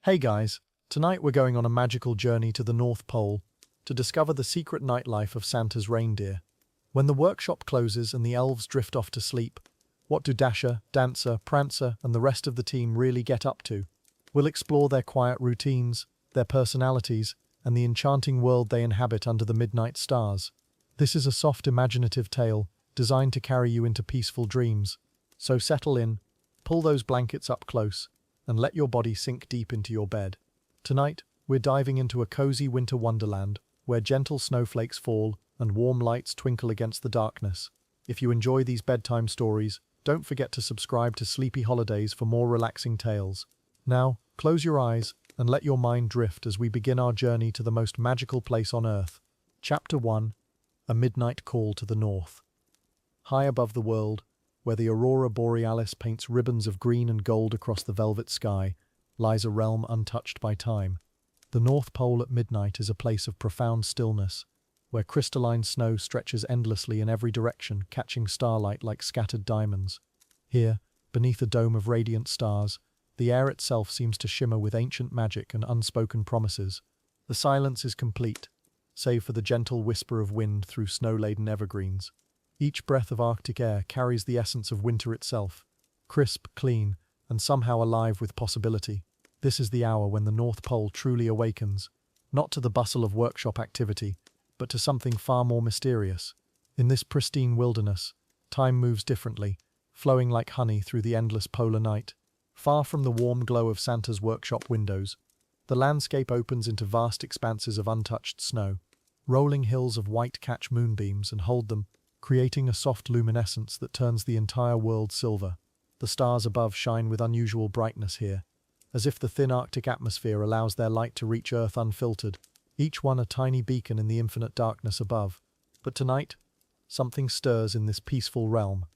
Hey guys, tonight we're going on a magical journey to the North Pole to discover the secret nightlife of Santa's reindeer. When the workshop closes and the elves drift off to sleep, what do Dasher, Dancer, Prancer and the rest of the team really get up to? We'll explore their quiet routines, their personalities, and the enchanting world they inhabit under the midnight stars. This is a soft, imaginative tale designed to carry you into peaceful dreams. So settle in, pull those blankets up close, and let your body sink deep into your bed. Tonight, we're diving into a cozy winter wonderland where gentle snowflakes fall and warm lights twinkle against the darkness. If you enjoy these bedtime stories, don't forget to subscribe to Sleepy Holidays for more relaxing tales. Now, close your eyes and let your mind drift as we begin our journey to the most magical place on Earth. Chapter 1: A Midnight Call to the North. High above the world, where the Aurora Borealis paints ribbons of green and gold across the velvet sky, lies a realm untouched by time. The North Pole at midnight is a place of profound stillness, where crystalline snow stretches endlessly in every direction, catching starlight like scattered diamonds. Here, beneath a dome of radiant stars, the air itself seems to shimmer with ancient magic and unspoken promises. The silence is complete, save for the gentle whisper of wind through snow-laden evergreens. Each breath of Arctic air carries the essence of winter itself, crisp, clean, and somehow alive with possibility. This is the hour when the North Pole truly awakens, not to the bustle of workshop activity, but to something far more mysterious. In this pristine wilderness, time moves differently, flowing like honey through the endless polar night. Far from the warm glow of Santa's workshop windows, the landscape opens into vast expanses of untouched snow. Rolling hills of white catch moonbeams and hold them, creating a soft luminescence that turns the entire world silver. The stars above shine with unusual brightness here, as if the thin Arctic atmosphere allows their light to reach Earth unfiltered, each one a tiny beacon in the infinite darkness above. But tonight, something stirs in this peaceful realm.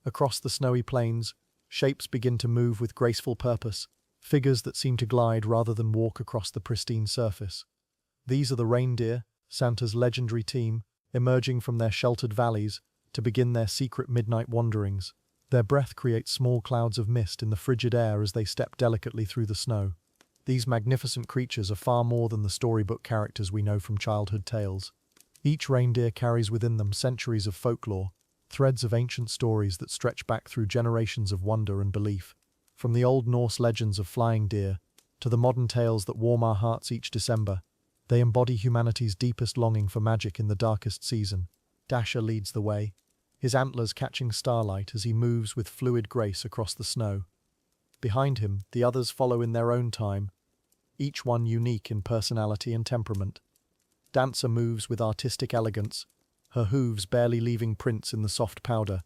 Across the snowy plains, shapes begin to move with graceful purpose, figures that seem to glide rather than walk across the pristine surface. These are the reindeer, Santa's legendary team, emerging from their sheltered valleys to begin their secret midnight wanderings. Their breath creates small clouds of mist in the frigid air as they step delicately through the snow. These magnificent creatures are far more than the storybook characters we know from childhood tales. Each reindeer carries within them centuries of folklore, threads of ancient stories that stretch back through generations of wonder and belief. From the old Norse legends of flying deer to the modern tales that warm our hearts each December, they embody humanity's deepest longing for magic in the darkest season. Dasher leads the way, his antlers catching starlight as he moves with fluid grace across the snow. Behind him, the others follow in their own time, each one unique in personality and temperament. Dancer moves with artistic elegance, her hooves barely leaving prints in the soft powder.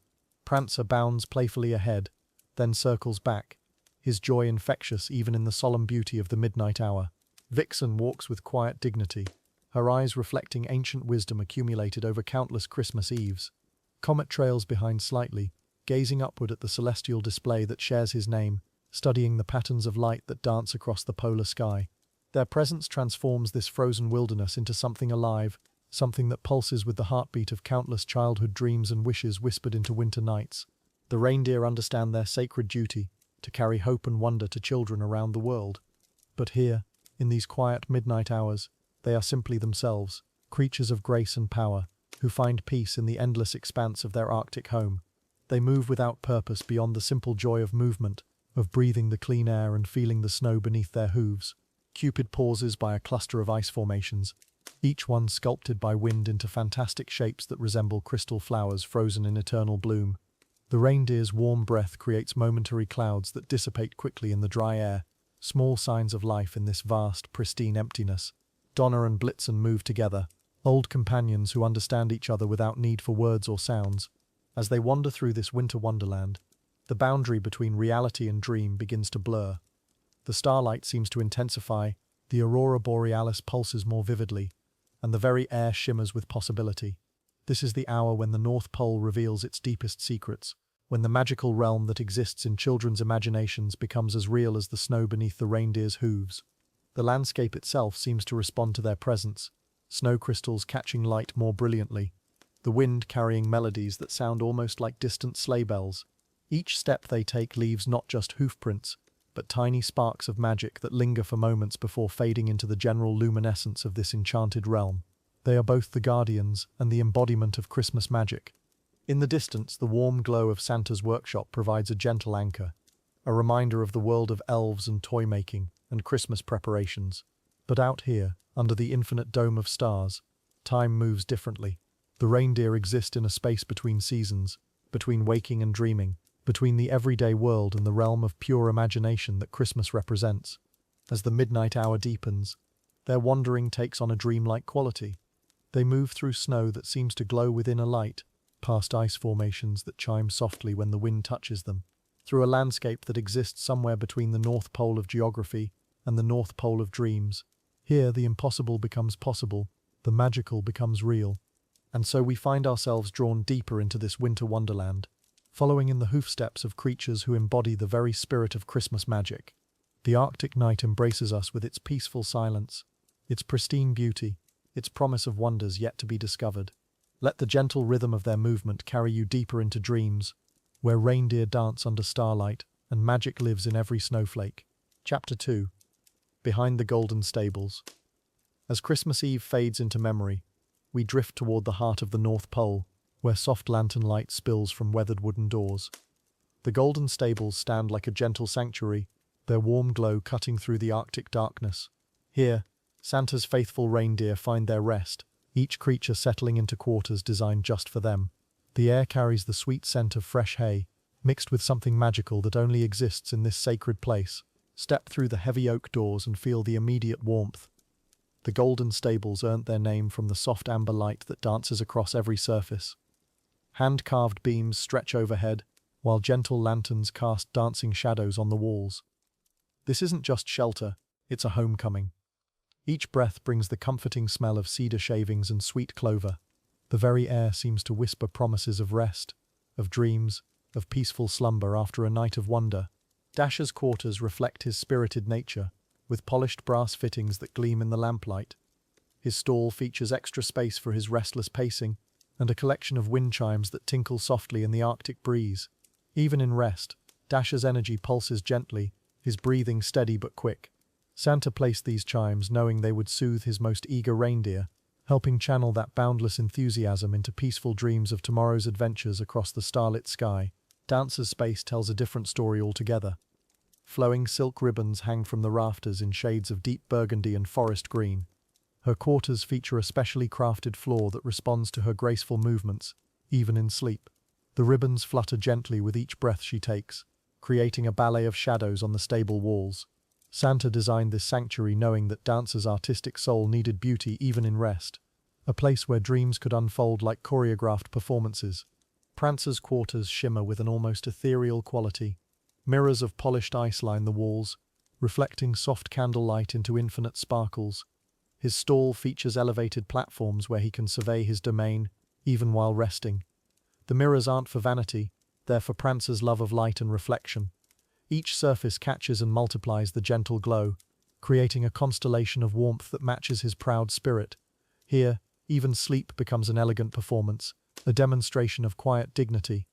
Prancer bounds playfully ahead, then circles back, his joy infectious even in the solemn beauty of the midnight hour. Vixen walks with quiet dignity, her eyes reflecting ancient wisdom accumulated over countless Christmas Eves. Comet trails behind slightly, gazing upward at the celestial display that shares his name, studying the patterns of light that dance across the polar sky. Their presence transforms this frozen wilderness into something alive, something that pulses with the heartbeat of countless childhood dreams and wishes whispered into winter nights. The reindeer understand their sacred duty to carry hope and wonder to children around the world. But here, in these quiet midnight hours, they are simply themselves, creatures of grace and power, who find peace in the endless expanse of their Arctic home. They move without purpose beyond the simple joy of movement, of breathing the clean air and feeling the snow beneath their hooves. Cupid pauses by a cluster of ice formations, each one sculpted by wind into fantastic shapes that resemble crystal flowers frozen in eternal bloom. The reindeer's warm breath creates momentary clouds that dissipate quickly in the dry air, small signs of life in this vast, pristine emptiness. Donner and Blitzen move together, old companions who understand each other without need for words or sounds. As they wander through this winter wonderland, the boundary between reality and dream begins to blur. The starlight seems to intensify, the Aurora Borealis pulses more vividly, and the very air shimmers with possibility. This is the hour when the North Pole reveals its deepest secrets, when the magical realm that exists in children's imaginations becomes as real as the snow beneath the reindeer's hooves. The landscape itself seems to respond to their presence, snow crystals catching light more brilliantly, the wind carrying melodies that sound almost like distant sleigh bells. Each step they take leaves not just hoofprints, but tiny sparks of magic that linger for moments before fading into the general luminescence of this enchanted realm. They are both the guardians and the embodiment of Christmas magic. In the distance, the warm glow of Santa's workshop provides a gentle anchor, a reminder of the world of elves and toy-making and Christmas preparations. But out here, under the infinite dome of stars, time moves differently. The reindeer exist in a space between seasons, between waking and dreaming, between the everyday world and the realm of pure imagination that Christmas represents. As the midnight hour deepens, their wandering takes on a dreamlike quality. They move through snow that seems to glow within a light, past ice formations that chime softly when the wind touches them, through a landscape that exists somewhere between the North Pole of geography and the North Pole of dreams. Here, the impossible becomes possible, the magical becomes real. And so we find ourselves drawn deeper into this winter wonderland, following in the hoofsteps of creatures who embody the very spirit of Christmas magic. The Arctic night embraces us with its peaceful silence, its pristine beauty, its promise of wonders yet to be discovered. Let the gentle rhythm of their movement carry you deeper into dreams, where reindeer dance under starlight and magic lives in every snowflake. Chapter 2. Behind the Golden Stables. As Christmas Eve fades into memory, we drift toward the heart of the North Pole, where soft lantern light spills from weathered wooden doors. The Golden Stables stand like a gentle sanctuary, their warm glow cutting through the Arctic darkness. Here, Santa's faithful reindeer find their rest, each creature settling into quarters designed just for them. The air carries the sweet scent of fresh hay, mixed with something magical that only exists in this sacred place. Step through the heavy oak doors and feel the immediate warmth. The Golden Stables earned their name from the soft amber light that dances across every surface. Hand-carved beams stretch overhead, while gentle lanterns cast dancing shadows on the walls. This isn't just shelter, it's a homecoming. Each breath brings the comforting smell of cedar shavings and sweet clover. The very air seems to whisper promises of rest, of dreams, of peaceful slumber after a night of wonder. Dasher's quarters reflect his spirited nature, with polished brass fittings that gleam in the lamplight. His stall features extra space for his restless pacing, and a collection of wind chimes that tinkle softly in the Arctic breeze. Even in rest, Dasher's energy pulses gently, his breathing steady but quick. Santa placed these chimes knowing they would soothe his most eager reindeer, helping channel that boundless enthusiasm into peaceful dreams of tomorrow's adventures across the starlit sky. Dancer's space tells a different story altogether. Flowing silk ribbons hang from the rafters in shades of deep burgundy and forest green. Her quarters feature a specially crafted floor that responds to her graceful movements, even in sleep. The ribbons flutter gently with each breath she takes, creating a ballet of shadows on the stable walls. Santa designed this sanctuary knowing that Dancer's artistic soul needed beauty even in rest, a place where dreams could unfold like choreographed performances. Prancer's quarters shimmer with an almost ethereal quality. Mirrors of polished ice line the walls, reflecting soft candlelight into infinite sparkles. His stall features elevated platforms where he can survey his domain, even while resting. The mirrors aren't for vanity, they're for Prancer's love of light and reflection. Each surface catches and multiplies the gentle glow, creating a constellation of warmth that matches his proud spirit. Here, even sleep becomes an elegant performance, a demonstration of quiet dignity.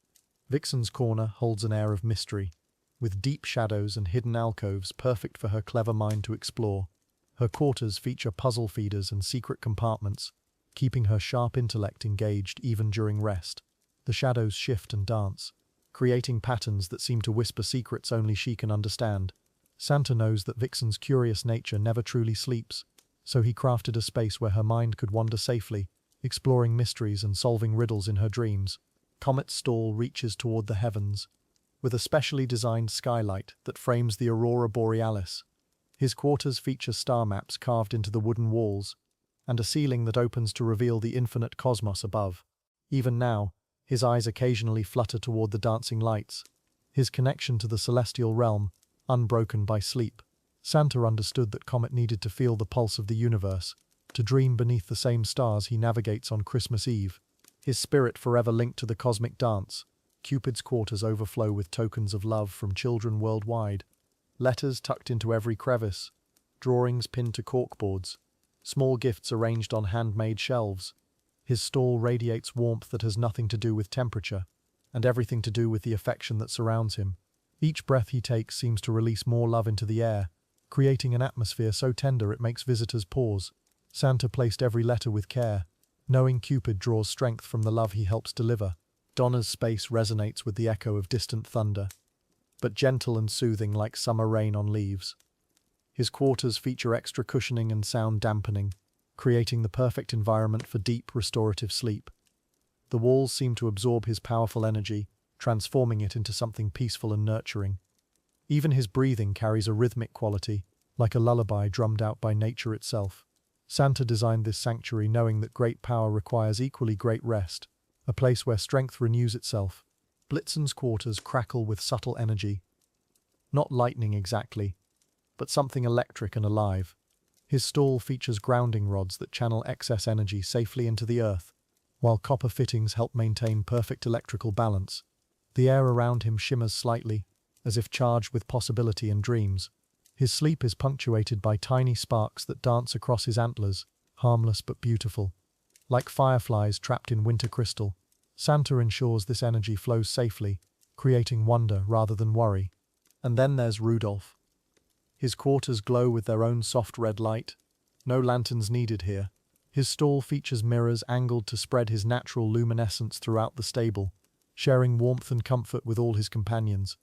Vixen's corner holds an air of mystery, with deep shadows and hidden alcoves perfect for her clever mind to explore. Her quarters feature puzzle feeders and secret compartments, keeping her sharp intellect engaged even during rest. The shadows shift and dance, creating patterns that seem to whisper secrets only she can understand. Santa knows that Vixen's curious nature never truly sleeps, so he crafted a space where her mind could wander safely, exploring mysteries and solving riddles in her dreams. Comet's stall reaches toward the heavens, with a specially designed skylight that frames the Aurora Borealis. His quarters feature star maps carved into the wooden walls, and a ceiling that opens to reveal the infinite cosmos above. Even now, his eyes occasionally flutter toward the dancing lights, his connection to the celestial realm, unbroken by sleep. Santa understood that Comet needed to feel the pulse of the universe, to dream beneath the same stars he navigates on Christmas Eve. His spirit forever linked to the cosmic dance, Cupid's quarters overflow with tokens of love from children worldwide. Letters tucked into every crevice, drawings pinned to corkboards, small gifts arranged on handmade shelves. His stall radiates warmth that has nothing to do with temperature, and everything to do with the affection that surrounds him. Each breath he takes seems to release more love into the air, creating an atmosphere so tender it makes visitors pause. Santa placed every letter with care, knowing Cupid draws strength from the love he helps deliver. Donna's space resonates with the echo of distant thunder, but gentle and soothing like summer rain on leaves. His quarters feature extra cushioning and sound dampening, creating the perfect environment for deep, restorative sleep. The walls seem to absorb his powerful energy, transforming it into something peaceful and nurturing. Even his breathing carries a rhythmic quality, like a lullaby drummed out by nature itself. Santa designed this sanctuary knowing that great power requires equally great rest, a place where strength renews itself. Blitzen's quarters crackle with subtle energy. Not lightning exactly, but something electric and alive. His stall features grounding rods that channel excess energy safely into the earth, while copper fittings help maintain perfect electrical balance. The air around him shimmers slightly, as if charged with possibility and dreams. His sleep is punctuated by tiny sparks that dance across his antlers, harmless but beautiful. Like fireflies trapped in winter crystal, Santa ensures this energy flows safely, creating wonder rather than worry. And then there's Rudolph. His quarters glow with their own soft red light. No lanterns needed here. His stall features mirrors angled to spread his natural luminescence throughout the stable, sharing warmth and comfort with all his companions.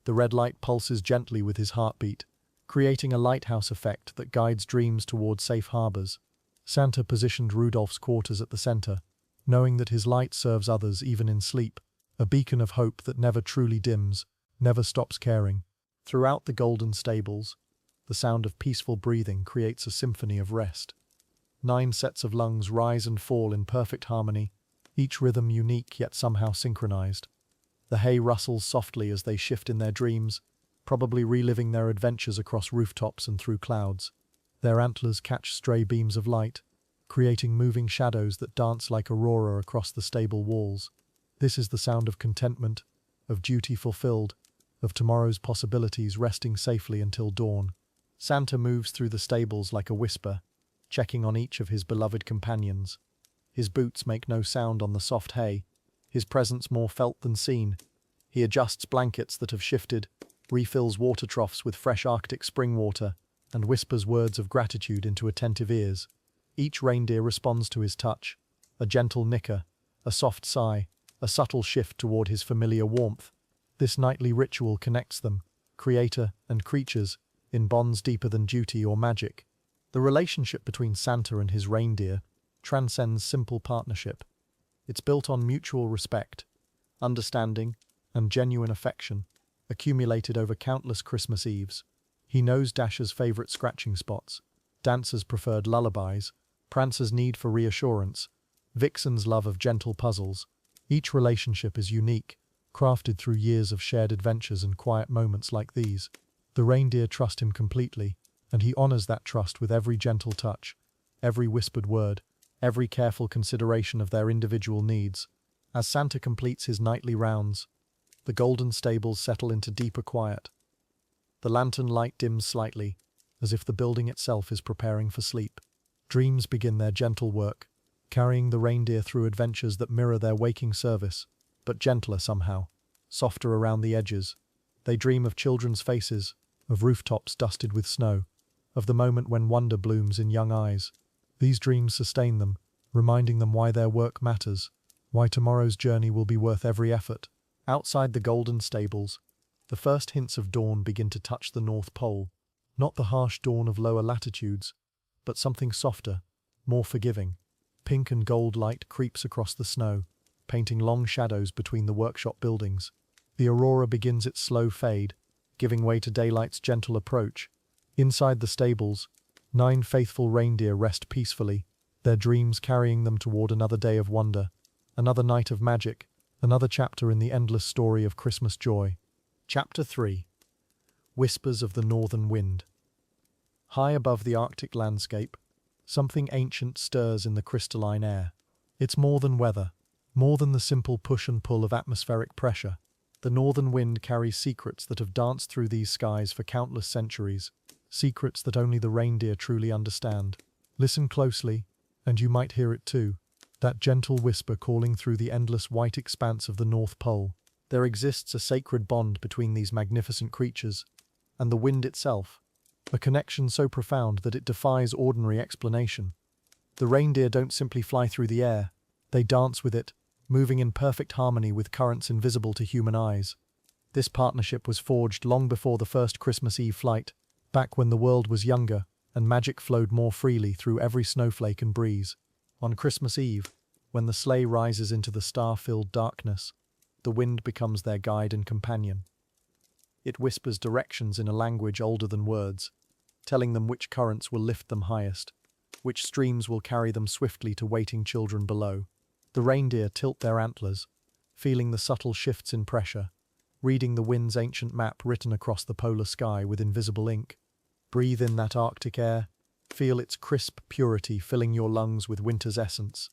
The red light pulses gently with his heartbeat, creating a lighthouse effect that guides dreams toward safe harbors. Santa positioned Rudolph's quarters at the center, knowing that his light serves others even in sleep, a beacon of hope that never truly dims, never stops caring. Throughout the golden stables, the sound of peaceful breathing creates a symphony of rest. 9 sets of lungs rise and fall in perfect harmony, each rhythm unique yet somehow synchronized. The hay rustles softly as they shift in their dreams, probably reliving their adventures across rooftops and through clouds. Their antlers catch stray beams of light, creating moving shadows that dance like Aurora across the stable walls. This is the sound of contentment, of duty fulfilled, of tomorrow's possibilities resting safely until dawn. Santa moves through the stables like a whisper, checking on each of his beloved companions. His boots make no sound on the soft hay, his presence more felt than seen. He adjusts blankets that have shifted, refills water troughs with fresh Arctic spring water, and whispers words of gratitude into attentive ears. Each reindeer responds to his touch, a gentle nicker, a soft sigh, a subtle shift toward his familiar warmth. This nightly ritual connects them, creator and creatures, in bonds deeper than duty or magic. The relationship between Santa and his reindeer transcends simple partnership. It's built on mutual respect, understanding, and genuine affection, accumulated over countless Christmas Eves. He knows Dasher's favorite scratching spots, Dancer's preferred lullabies, Prancer's need for reassurance, Vixen's love of gentle puzzles. Each relationship is unique, crafted through years of shared adventures and quiet moments like these. The reindeer trust him completely, and he honors that trust with every gentle touch, every whispered word, every careful consideration of their individual needs. As Santa completes his nightly rounds, the golden stables settle into deeper quiet. The lantern light dims slightly, as if the building itself is preparing for sleep. Dreams begin their gentle work, carrying the reindeer through adventures that mirror their waking service, but gentler somehow, softer around the edges. They dream of children's faces, of rooftops dusted with snow, of the moment when wonder blooms in young eyes. These dreams sustain them, reminding them why their work matters, why tomorrow's journey will be worth every effort. Outside the golden stables, the first hints of dawn begin to touch the North Pole, not the harsh dawn of lower latitudes, but something softer, more forgiving. Pink and gold light creeps across the snow, painting long shadows between the workshop buildings. The aurora begins its slow fade, giving way to daylight's gentle approach. Inside the stables, 9 faithful reindeer rest peacefully, their dreams carrying them toward another day of wonder, another night of magic, another chapter in the endless story of Christmas joy. Chapter 3. Whispers of the Northern Wind. High above the Arctic landscape, something ancient stirs in the crystalline air. It's more than weather, more than the simple push and pull of atmospheric pressure. The northern wind carries secrets that have danced through these skies for countless centuries, secrets that only the reindeer truly understand. Listen closely, and you might hear it too, that gentle whisper calling through the endless white expanse of the North Pole. There exists a sacred bond between these magnificent creatures and the wind itself, a connection so profound that it defies ordinary explanation. The reindeer don't simply fly through the air, they dance with it, moving in perfect harmony with currents invisible to human eyes. This partnership was forged long before the first Christmas Eve flight, back when the world was younger and magic flowed more freely through every snowflake and breeze. On Christmas Eve, when the sleigh rises into the star-filled darkness, the wind becomes their guide and companion. It whispers directions in a language older than words, telling them which currents will lift them highest, which streams will carry them swiftly to waiting children below. The reindeer tilt their antlers, feeling the subtle shifts in pressure, reading the wind's ancient map written across the polar sky with invisible ink. Breathe in that Arctic air, feel its crisp purity filling your lungs with winter's essence.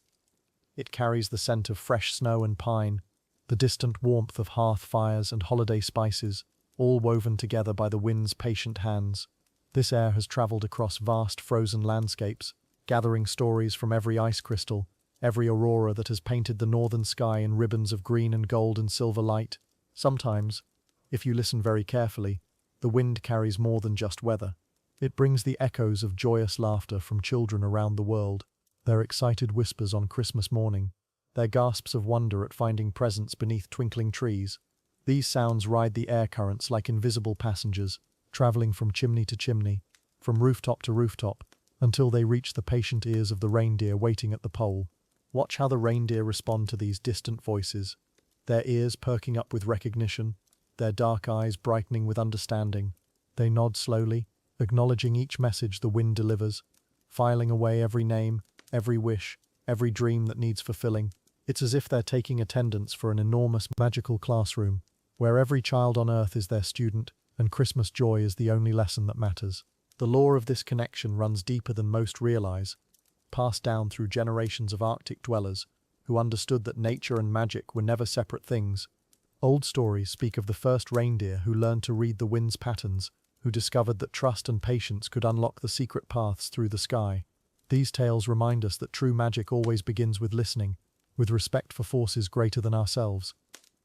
It carries the scent of fresh snow and pine, the distant warmth of hearth fires and holiday spices, all woven together by the wind's patient hands. This air has travelled across vast frozen landscapes, gathering stories from every ice crystal, every aurora that has painted the northern sky in ribbons of green and gold and silver light. Sometimes, if you listen very carefully, the wind carries more than just weather. It brings the echoes of joyous laughter from children around the world, their excited whispers on Christmas morning, their gasps of wonder at finding presents beneath twinkling trees. These sounds ride the air currents like invisible passengers, travelling from chimney to chimney, from rooftop to rooftop, until they reach the patient ears of the reindeer waiting at the pole. Watch how the reindeer respond to these distant voices, their ears perking up with recognition, their dark eyes brightening with understanding. They nod slowly, acknowledging each message the wind delivers, filing away every name, every wish, every dream that needs fulfilling. It's as if they're taking attendance for an enormous magical classroom, where every child on Earth is their student, and Christmas joy is the only lesson that matters. The lore of this connection runs deeper than most realize, passed down through generations of Arctic dwellers who understood that nature and magic were never separate things. Old stories speak of the first reindeer who learned to read the wind's patterns, who discovered that trust and patience could unlock the secret paths through the sky. These tales remind us that true magic always begins with listening, with respect for forces greater than ourselves.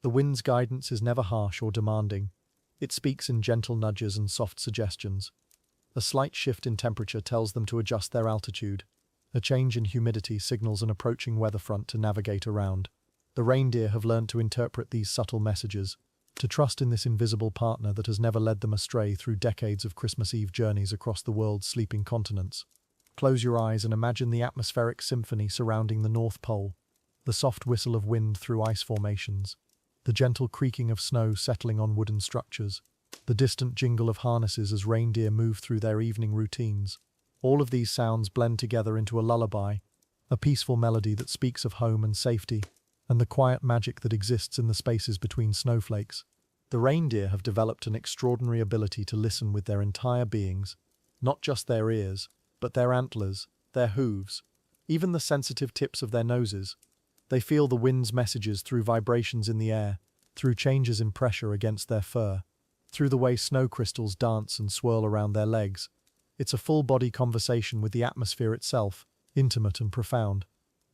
The wind's guidance is never harsh or demanding. It speaks in gentle nudges and soft suggestions. A slight shift in temperature tells them to adjust their altitude. A change in humidity signals an approaching weather front to navigate around. The reindeer have learned to interpret these subtle messages, to trust in this invisible partner that has never led them astray through decades of Christmas Eve journeys across the world's sleeping continents. Close your eyes and imagine the atmospheric symphony surrounding the North Pole, the soft whistle of wind through ice formations, the gentle creaking of snow settling on wooden structures, the distant jingle of harnesses as reindeer move through their evening routines. All of these sounds blend together into a lullaby, a peaceful melody that speaks of home and safety, and the quiet magic that exists in the spaces between snowflakes. The reindeer have developed an extraordinary ability to listen with their entire beings, not just their ears, but their antlers, their hooves, even the sensitive tips of their noses. They feel the wind's messages through vibrations in the air, through changes in pressure against their fur, through the way snow crystals dance and swirl around their legs. It's a full-body conversation with the atmosphere itself, intimate and profound.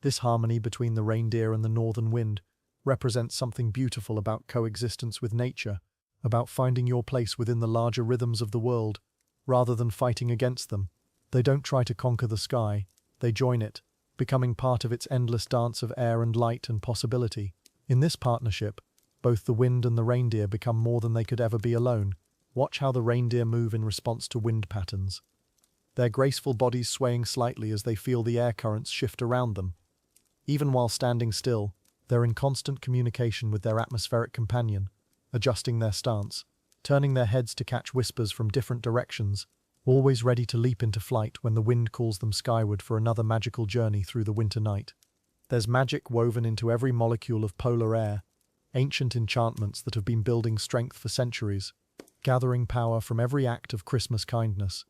This harmony between the reindeer and the northern wind represents something beautiful about coexistence with nature, about finding your place within the larger rhythms of the world, rather than fighting against them. They don't try to conquer the sky, they join it, becoming part of its endless dance of air and light and possibility. In this partnership, both the wind and the reindeer become more than they could ever be alone. Watch how the reindeer move in response to wind patterns, their graceful bodies swaying slightly as they feel the air currents shift around them. Even while standing still, they're in constant communication with their atmospheric companion, adjusting their stance, turning their heads to catch whispers from different directions, always ready to leap into flight when the wind calls them skyward for another magical journey through the winter night. There's magic woven into every molecule of polar air, ancient enchantments that have been building strength for centuries, gathering power from every act of Christmas kindness,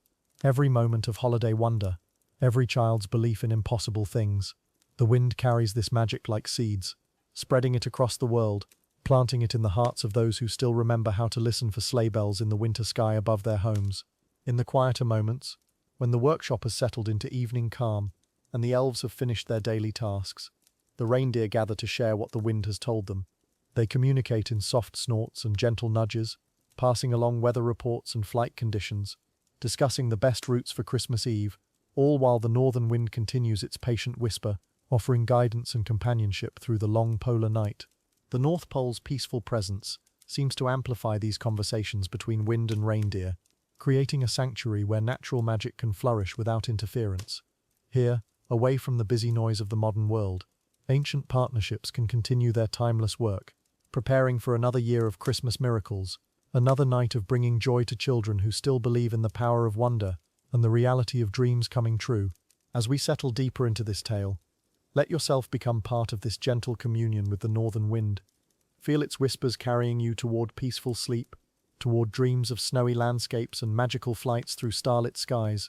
every moment of holiday wonder, every child's belief in impossible things. The wind carries this magic like seeds, spreading it across the world, planting it in the hearts of those who still remember how to listen for sleigh bells in the winter sky above their homes. In the quieter moments, when the workshop has settled into evening calm and the elves have finished their daily tasks, the reindeer gather to share what the wind has told them. They communicate in soft snorts and gentle nudges, passing along weather reports and flight conditions, discussing the best routes for Christmas Eve, all while the northern wind continues its patient whisper, offering guidance and companionship through the long polar night. The North Pole's peaceful presence seems to amplify these conversations between wind and reindeer, creating a sanctuary where natural magic can flourish without interference. Here, away from the busy noise of the modern world, ancient partnerships can continue their timeless work, preparing for another year of Christmas miracles, another night of bringing joy to children who still believe in the power of wonder and the reality of dreams coming true. As we settle deeper into this tale, let yourself become part of this gentle communion with the northern wind. Feel its whispers carrying you toward peaceful sleep, toward dreams of snowy landscapes and magical flights through starlit skies.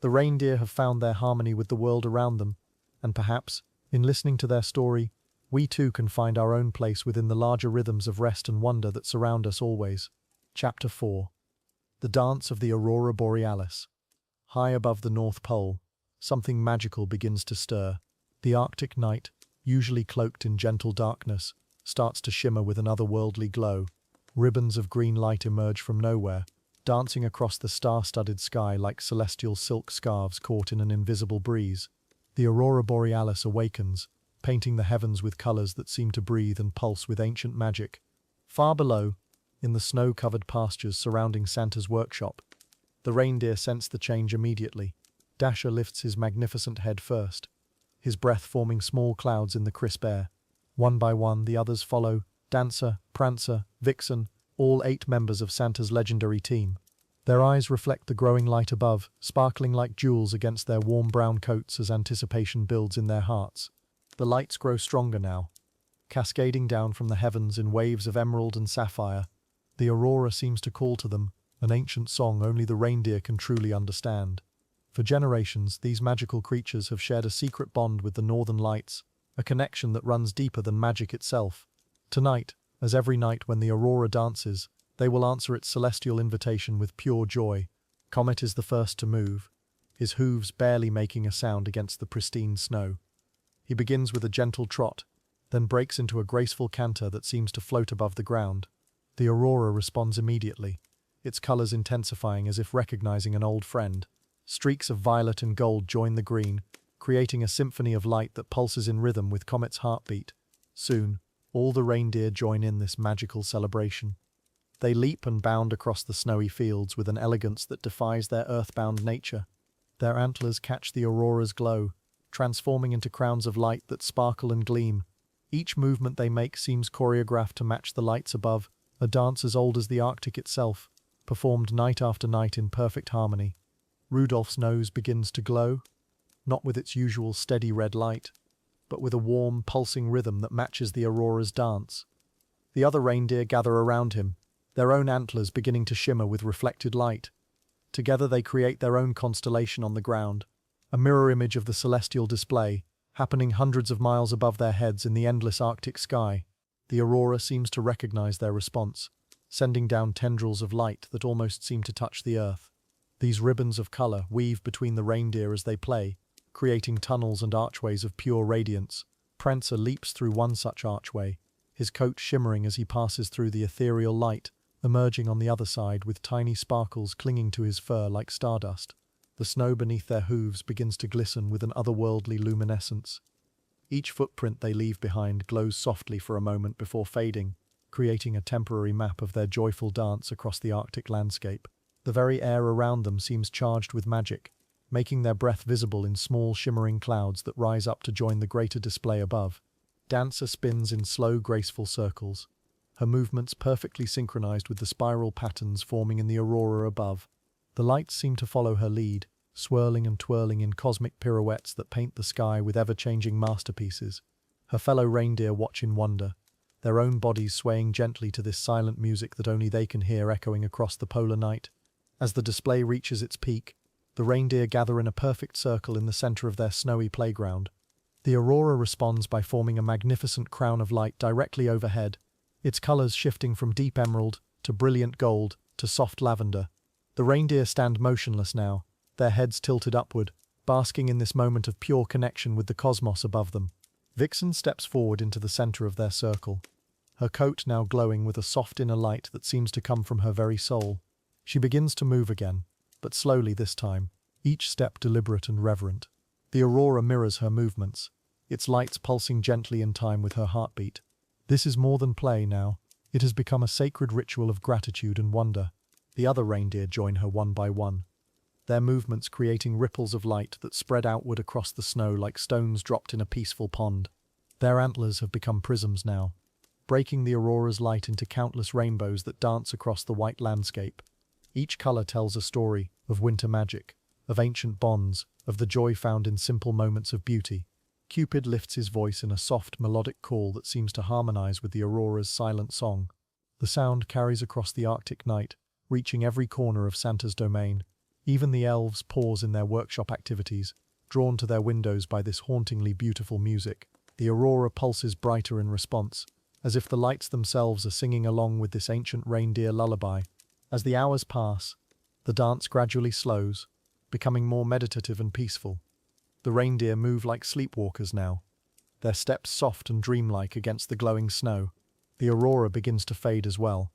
The reindeer have found their harmony with the world around them, and perhaps, in listening to their story, we too can find our own place within the larger rhythms of rest and wonder that surround us always. Chapter 4. The Dance of the Aurora Borealis. High above the North Pole, something magical begins to stir. The Arctic night, usually cloaked in gentle darkness, starts to shimmer with an otherworldly glow. Ribbons of green light emerge from nowhere, dancing across the star-studded sky like celestial silk scarves caught in an invisible breeze. The Aurora Borealis awakens, painting the heavens with colors that seem to breathe and pulse with ancient magic. Far below, in the snow-covered pastures surrounding Santa's workshop, the reindeer sense the change immediately. Dasher lifts his magnificent head first, his breath forming small clouds in the crisp air. One by one, the others follow: Dancer, Prancer, Vixen, all 8 members of Santa's legendary team. Their eyes reflect the growing light above, sparkling like jewels against their warm brown coats as anticipation builds in their hearts. The lights grow stronger now, cascading down from the heavens in waves of emerald and sapphire. The aurora seems to call to them, an ancient song only the reindeer can truly understand. For generations, these magical creatures have shared a secret bond with the northern lights, a connection that runs deeper than magic itself. Tonight, as every night when the aurora dances, they will answer its celestial invitation with pure joy. Comet is the first to move, his hooves barely making a sound against the pristine snow. He begins with a gentle trot, then breaks into a graceful canter that seems to float above the ground. The aurora responds immediately, its colors intensifying as if recognizing an old friend. Streaks of violet and gold join the green, creating a symphony of light that pulses in rhythm with Comet's heartbeat. Soon, all the reindeer join in this magical celebration. They leap and bound across the snowy fields with an elegance that defies their earthbound nature. Their antlers catch the aurora's glow, transforming into crowns of light that sparkle and gleam. Each movement they make seems choreographed to match the lights above, a dance as old as the Arctic itself, performed night after night in perfect harmony. Rudolph's nose begins to glow, not with its usual steady red light, but with a warm, pulsing rhythm that matches the aurora's dance. The other reindeer gather around him, their own antlers beginning to shimmer with reflected light. Together they create their own constellation on the ground, a mirror image of the celestial display, happening hundreds of miles above their heads in the endless Arctic sky. The aurora seems to recognize their response, sending down tendrils of light that almost seem to touch the earth. These ribbons of color weave between the reindeer as they play, creating tunnels and archways of pure radiance. Prancer leaps through one such archway, his coat shimmering as he passes through the ethereal light, emerging on the other side with tiny sparkles clinging to his fur like stardust. The snow beneath their hooves begins to glisten with an otherworldly luminescence. Each footprint they leave behind glows softly for a moment before fading, creating a temporary map of their joyful dance across the Arctic landscape. The very air around them seems charged with magic, making their breath visible in small shimmering clouds that rise up to join the greater display above. Dancer spins in slow, graceful circles, her movements perfectly synchronized with the spiral patterns forming in the aurora above. The lights seem to follow her lead, swirling and twirling in cosmic pirouettes that paint the sky with ever-changing masterpieces. Her fellow reindeer watch in wonder, their own bodies swaying gently to this silent music that only they can hear echoing across the polar night. As the display reaches its peak, the reindeer gather in a perfect circle in the center of their snowy playground. The aurora responds by forming a magnificent crown of light directly overhead, its colors shifting from deep emerald to brilliant gold to soft lavender. The reindeer stand motionless now, their heads tilted upward, basking in this moment of pure connection with the cosmos above them. Vixen steps forward into the center of their circle, her coat now glowing with a soft inner light that seems to come from her very soul. She begins to move again, but slowly this time, each step deliberate and reverent. The aurora mirrors her movements, its lights pulsing gently in time with her heartbeat. This is more than play now. It has become a sacred ritual of gratitude and wonder. The other reindeer join her one by one, their movements creating ripples of light that spread outward across the snow like stones dropped in a peaceful pond. Their antlers have become prisms now, breaking the aurora's light into countless rainbows that dance across the white landscape. Each color tells a story of winter magic, of ancient bonds, of the joy found in simple moments of beauty. Cupid lifts his voice in a soft, melodic call that seems to harmonize with the aurora's silent song. The sound carries across the Arctic night, reaching every corner of Santa's domain. Even the elves pause in their workshop activities, drawn to their windows by this hauntingly beautiful music. The aurora pulses brighter in response, as if the lights themselves are singing along with this ancient reindeer lullaby. As the hours pass, the dance gradually slows, becoming more meditative and peaceful. The reindeer move like sleepwalkers now, their steps soft and dreamlike against the glowing snow. The aurora begins to fade as well,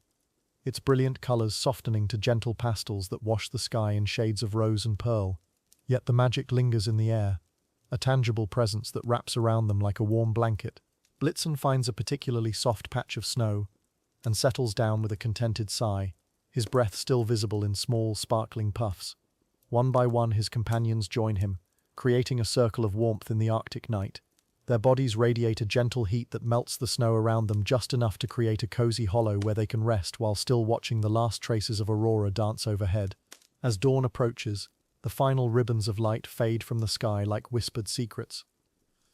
its brilliant colors softening to gentle pastels that wash the sky in shades of rose and pearl. Yet the magic lingers in the air, a tangible presence that wraps around them like a warm blanket. Blitzen finds a particularly soft patch of snow and settles down with a contented sigh, his breath still visible in small, sparkling puffs. One by one his companions join him, creating a circle of warmth in the Arctic night. Their bodies radiate a gentle heat that melts the snow around them just enough to create a cozy hollow where they can rest while still watching the last traces of aurora dance overhead. As dawn approaches, the final ribbons of light fade from the sky like whispered secrets.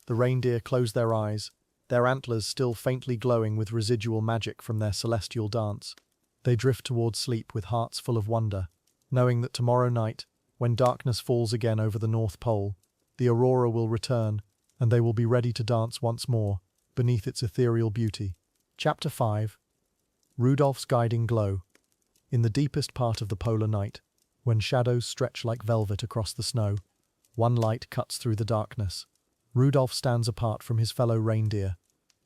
The reindeer close their eyes, their antlers still faintly glowing with residual magic from their celestial dance. They drift towards sleep with hearts full of wonder, knowing that tomorrow night, when darkness falls again over the North Pole, the aurora will return, and they will be ready to dance once more, beneath its ethereal beauty. Chapter 5. Rudolph's Guiding Glow. In the deepest part of the polar night, when shadows stretch like velvet across the snow, one light cuts through the darkness. Rudolph stands apart from his fellow reindeer,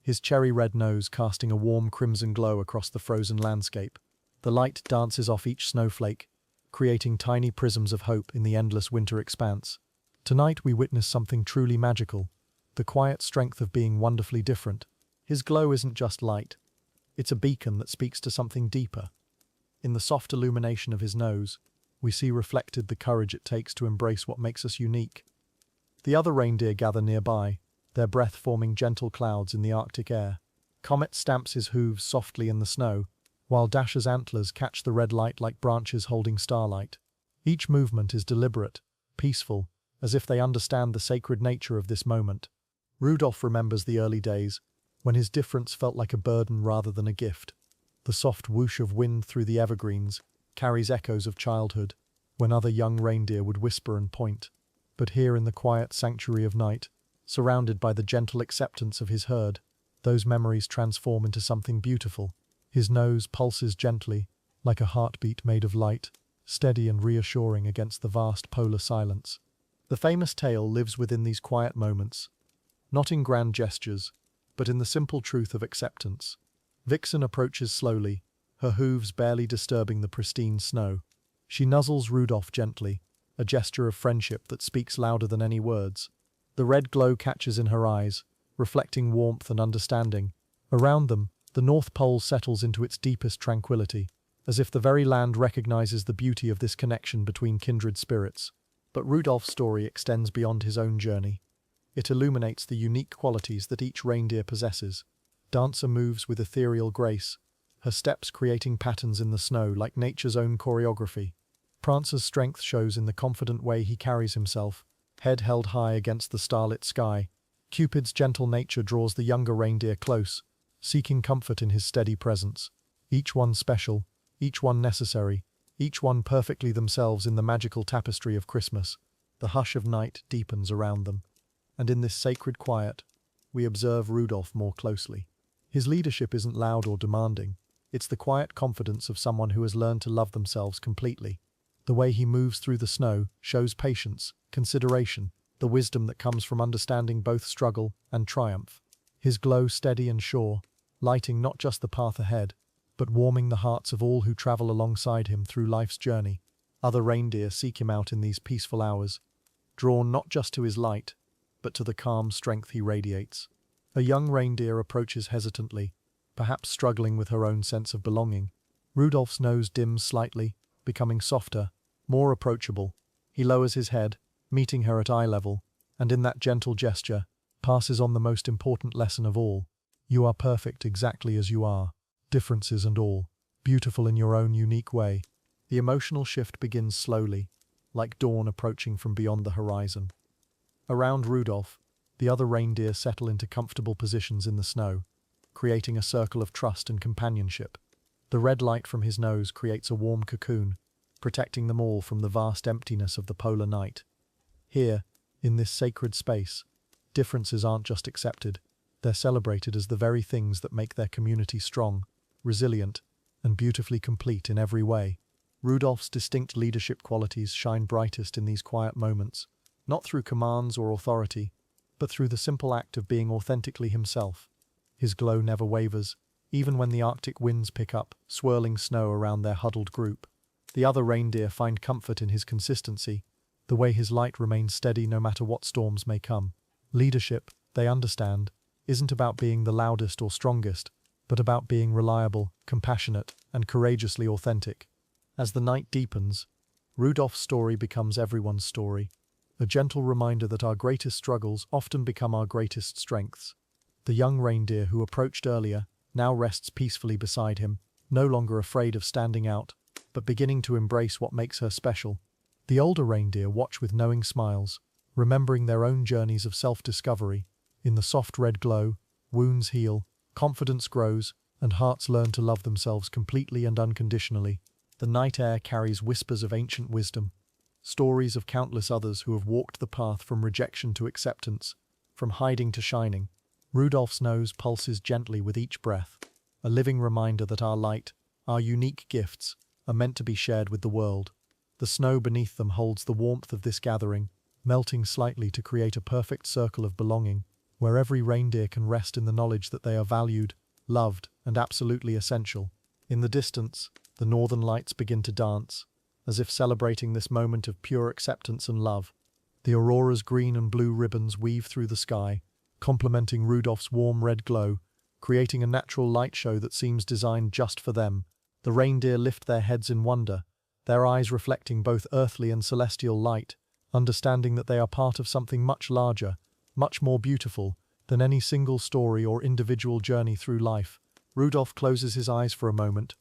his cherry-red nose casting a warm crimson glow across the frozen landscape. The light dances off each snowflake, creating tiny prisms of hope in the endless winter expanse. Tonight we witness something truly magical, the quiet strength of being wonderfully different. His glow isn't just light, it's a beacon that speaks to something deeper. In the soft illumination of his nose, we see reflected the courage it takes to embrace what makes us unique. The other reindeer gather nearby, their breath forming gentle clouds in the Arctic air. Comet stamps his hooves softly in the snow, while Dasher's antlers catch the red light like branches holding starlight. Each movement is deliberate, peaceful, as if they understand the sacred nature of this moment. Rudolph remembers the early days, when his difference felt like a burden rather than a gift. The soft whoosh of wind through the evergreens carries echoes of childhood, when other young reindeer would whisper and point. But here in the quiet sanctuary of night, surrounded by the gentle acceptance of his herd, those memories transform into something beautiful. His nose pulses gently, like a heartbeat made of light, steady and reassuring against the vast polar silence. The famous tale lives within these quiet moments, not in grand gestures, but in the simple truth of acceptance. Vixen approaches slowly, her hooves barely disturbing the pristine snow. She nuzzles Rudolph gently, a gesture of friendship that speaks louder than any words. The red glow catches in her eyes, reflecting warmth and understanding. Around them, the North Pole settles into its deepest tranquility, as if the very land recognizes the beauty of this connection between kindred spirits. But Rudolph's story extends beyond his own journey. It illuminates the unique qualities that each reindeer possesses. Dancer moves with ethereal grace, her steps creating patterns in the snow like nature's own choreography. Prancer's strength shows in the confident way he carries himself, head held high against the starlit sky. Cupid's gentle nature draws the younger reindeer close, seeking comfort in his steady presence. Each one special, each one necessary, each one perfectly themselves in the magical tapestry of Christmas. The hush of night deepens around them, and in this sacred quiet, we observe Rudolph more closely. His leadership isn't loud or demanding, it's the quiet confidence of someone who has learned to love themselves completely. The way he moves through the snow shows patience, consideration, the wisdom that comes from understanding both struggle and triumph. His glow steady and sure, lighting not just the path ahead, but warming the hearts of all who travel alongside him through life's journey. Other reindeer seek him out in these peaceful hours, drawn not just to his light, but to the calm strength he radiates. A young reindeer approaches hesitantly, perhaps struggling with her own sense of belonging. Rudolph's nose dims slightly, becoming softer, more approachable. He lowers his head, meeting her at eye level, and in that gentle gesture, passes on the most important lesson of all. You are perfect exactly as you are, differences and all, beautiful in your own unique way. The emotional shift begins slowly, like dawn approaching from beyond the horizon. Around Rudolph, the other reindeer settle into comfortable positions in the snow, creating a circle of trust and companionship. The red light from his nose creates a warm cocoon, protecting them all from the vast emptiness of the polar night. Here, in this sacred space, differences aren't just accepted, they're celebrated as the very things that make their community strong, resilient, and beautifully complete in every way. Rudolph's distinct leadership qualities shine brightest in these quiet moments, not through commands or authority, but through the simple act of being authentically himself. His glow never wavers, even when the Arctic winds pick up, swirling snow around their huddled group. The other reindeer find comfort in his consistency, the way his light remains steady no matter what storms may come. Leadership, they understand, isn't about being the loudest or strongest, but about being reliable, compassionate, and courageously authentic. As the night deepens, Rudolph's story becomes everyone's story, a gentle reminder that our greatest struggles often become our greatest strengths. The young reindeer who approached earlier now rests peacefully beside him, no longer afraid of standing out, but beginning to embrace what makes her special. The older reindeer watch with knowing smiles, remembering their own journeys of self-discovery. In the soft red glow, wounds heal, confidence grows, and hearts learn to love themselves completely and unconditionally. The night air carries whispers of ancient wisdom, stories of countless others who have walked the path from rejection to acceptance, from hiding to shining. Rudolph's nose pulses gently with each breath, a living reminder that our light, our unique gifts, are meant to be shared with the world. The snow beneath them holds the warmth of this gathering, melting slightly to create a perfect circle of belonging, where every reindeer can rest in the knowledge that they are valued, loved, and absolutely essential. In the distance, the northern lights begin to dance, as if celebrating this moment of pure acceptance and love. The aurora's green and blue ribbons weave through the sky, complementing Rudolph's warm red glow, creating a natural light show that seems designed just for them. The reindeer lift their heads in wonder, their eyes reflecting both earthly and celestial light, understanding that they are part of something much larger, much more beautiful than any single story or individual journey through life. Rudolph closes his eyes for a moment,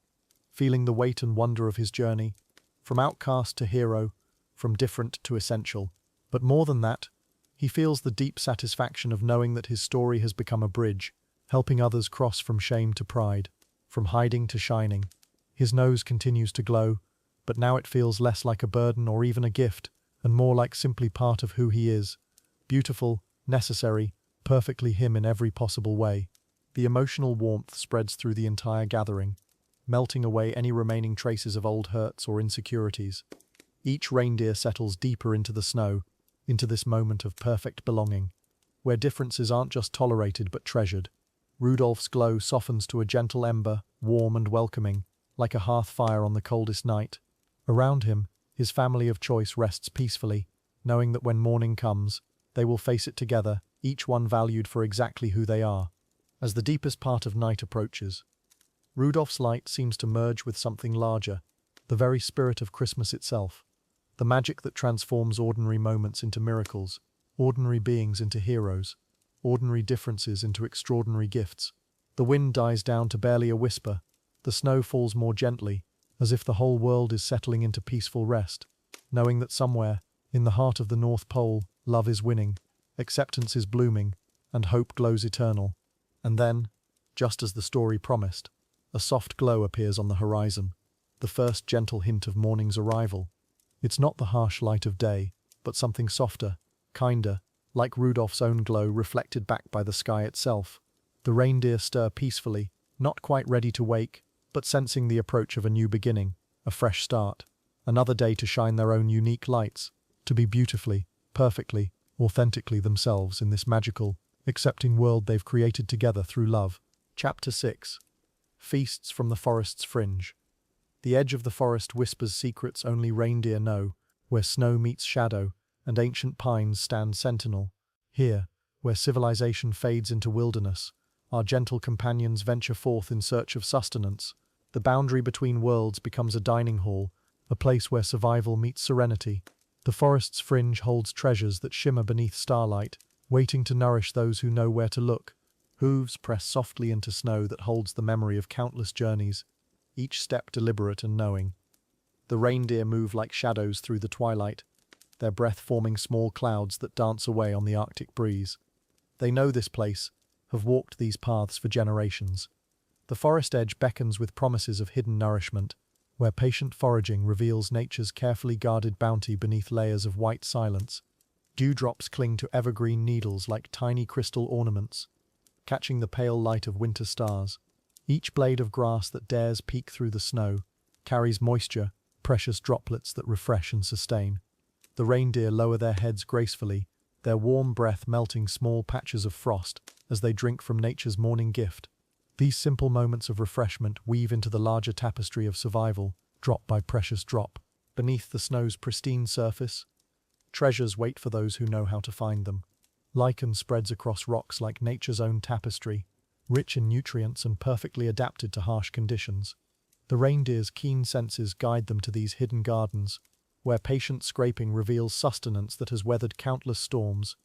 feeling the weight and wonder of his journey, from outcast to hero, from different to essential. But more than that, he feels the deep satisfaction of knowing that his story has become a bridge, helping others cross from shame to pride, from hiding to shining. His nose continues to glow, but now it feels less like a burden or even a gift, and more like simply part of who he is. Beautiful, necessary, perfectly him in every possible way. The emotional warmth spreads through the entire gathering, melting away any remaining traces of old hurts or insecurities. Each reindeer settles deeper into the snow, into this moment of perfect belonging, where differences aren't just tolerated but treasured. Rudolph's glow softens to a gentle ember, warm and welcoming, like a hearth fire on the coldest night. Around him, his family of choice rests peacefully, knowing that when morning comes, they will face it together, each one valued for exactly who they are. As the deepest part of night approaches, Rudolph's light seems to merge with something larger, the very spirit of Christmas itself, the magic that transforms ordinary moments into miracles, ordinary beings into heroes, ordinary differences into extraordinary gifts. The wind dies down to barely a whisper, the snow falls more gently, as if the whole world is settling into peaceful rest, knowing that somewhere, in the heart of the North Pole, love is winning, acceptance is blooming, and hope glows eternal. And then, just as the story promised, a soft glow appears on the horizon, the first gentle hint of morning's arrival. It's not the harsh light of day, but something softer, kinder, like Rudolph's own glow reflected back by the sky itself. The reindeer stir peacefully, not quite ready to wake, but sensing the approach of a new beginning, a fresh start, another day to shine their own unique lights, to be beautifully, perfectly, authentically themselves in this magical, accepting world they've created together through love. Chapter 6. Feasts from the Forest's Fringe. The edge of the forest whispers secrets only reindeer know, where snow meets shadow, and ancient pines stand sentinel. Here, where civilization fades into wilderness, our gentle companions venture forth in search of sustenance. The boundary between worlds becomes a dining hall, a place where survival meets serenity. The forest's fringe holds treasures that shimmer beneath starlight, waiting to nourish those who know where to look. Hooves press softly into snow that holds the memory of countless journeys, each step deliberate and knowing. The reindeer move like shadows through the twilight, their breath forming small clouds that dance away on the Arctic breeze. They know this place, have walked these paths for generations. The forest edge beckons with promises of hidden nourishment, where patient foraging reveals nature's carefully guarded bounty beneath layers of white silence. Dewdrops cling to evergreen needles like tiny crystal ornaments, catching the pale light of winter stars. Each blade of grass that dares peek through the snow carries moisture, precious droplets that refresh and sustain. The reindeer lower their heads gracefully, their warm breath melting small patches of frost as they drink from nature's morning gift. These simple moments of refreshment weave into the larger tapestry of survival, drop by precious drop. Beneath the snow's pristine surface, treasures wait for those who know how to find them. Lichen spreads across rocks like nature's own tapestry, rich in nutrients and perfectly adapted to harsh conditions. The reindeer's keen senses guide them to these hidden gardens, where patient scraping reveals sustenance that has weathered countless storms.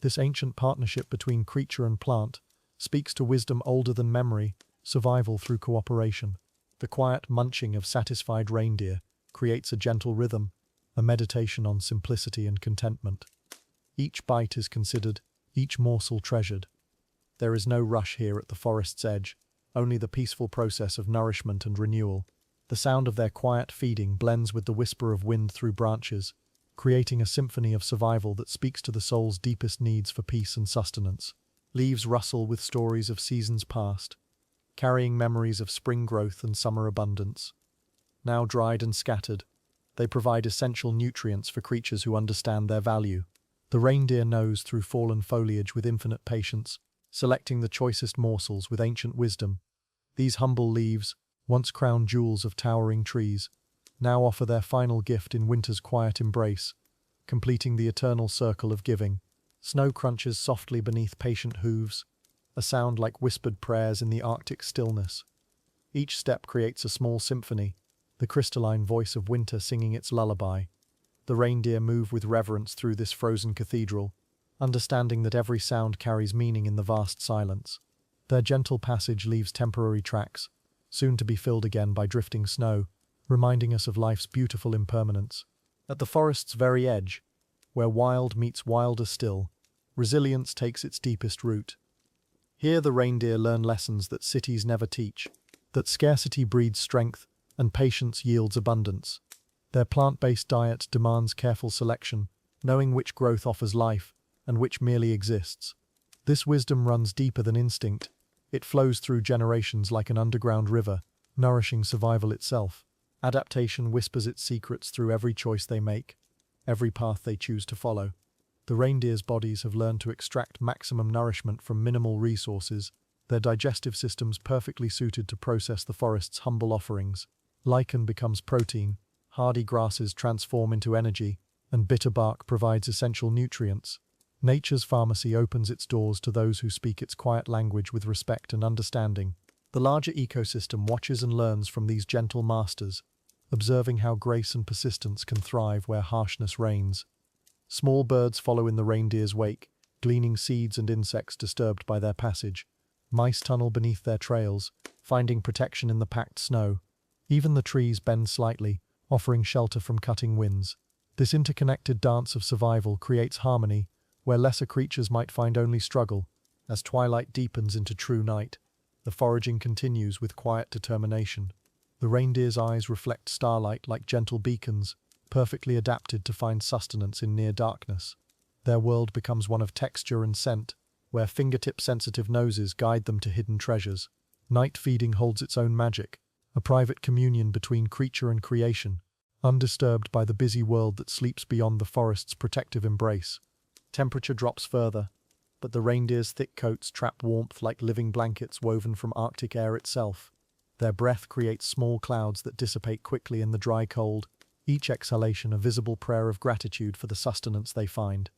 This ancient partnership between creature and plant speaks to wisdom older than memory, survival through cooperation. The quiet munching of satisfied reindeer creates a gentle rhythm, a meditation on simplicity and contentment. Each bite is considered, each morsel treasured. There is no rush here at the forest's edge, only the peaceful process of nourishment and renewal. The sound of their quiet feeding blends with the whisper of wind through branches, creating a symphony of survival that speaks to the soul's deepest needs for peace and sustenance. Leaves rustle with stories of seasons past, carrying memories of spring growth and summer abundance. Now dried and scattered, they provide essential nutrients for creatures who understand their value. The reindeer knows through fallen foliage with infinite patience, selecting the choicest morsels with ancient wisdom. These humble leaves, once crowned jewels of towering trees, now offer their final gift in winter's quiet embrace, completing the eternal circle of giving. Snow crunches softly beneath patient hooves, a sound like whispered prayers in the Arctic stillness. Each step creates a small symphony, the crystalline voice of winter singing its lullaby. The reindeer move with reverence through this frozen cathedral, understanding that every sound carries meaning in the vast silence. Their gentle passage leaves temporary tracks, soon to be filled again by drifting snow, reminding us of life's beautiful impermanence. At the forest's very edge, where wild meets wilder still, resilience takes its deepest root. Here the reindeer learn lessons that cities never teach, that scarcity breeds strength and patience yields abundance. Their plant-based diet demands careful selection, knowing which growth offers life and which merely exists. This wisdom runs deeper than instinct. It flows through generations like an underground river, nourishing survival itself. Adaptation whispers its secrets through every choice they make, every path they choose to follow. The reindeer's bodies have learned to extract maximum nourishment from minimal resources, their digestive systems perfectly suited to process the forest's humble offerings. Lichen becomes protein, hardy grasses transform into energy, and bitter bark provides essential nutrients. Nature's pharmacy opens its doors to those who speak its quiet language with respect and understanding. The larger ecosystem watches and learns from these gentle masters, observing how grace and persistence can thrive where harshness reigns. Small birds follow in the reindeer's wake, gleaning seeds and insects disturbed by their passage. Mice tunnel beneath their trails, finding protection in the packed snow. Even the trees bend slightly, offering shelter from cutting winds. This interconnected dance of survival creates harmony, where lesser creatures might find only struggle. As twilight deepens into true night, the foraging continues with quiet determination. The reindeer's eyes reflect starlight like gentle beacons, perfectly adapted to find sustenance in near darkness. Their world becomes one of texture and scent, where fingertip-sensitive noses guide them to hidden treasures. Night feeding holds its own magic, a private communion between creature and creation, undisturbed by the busy world that sleeps beyond the forest's protective embrace. Temperature drops further, but the reindeer's thick coats trap warmth like living blankets woven from Arctic air itself. Their breath creates small clouds that dissipate quickly in the dry cold, each exhalation a visible prayer of gratitude for the sustenance they find.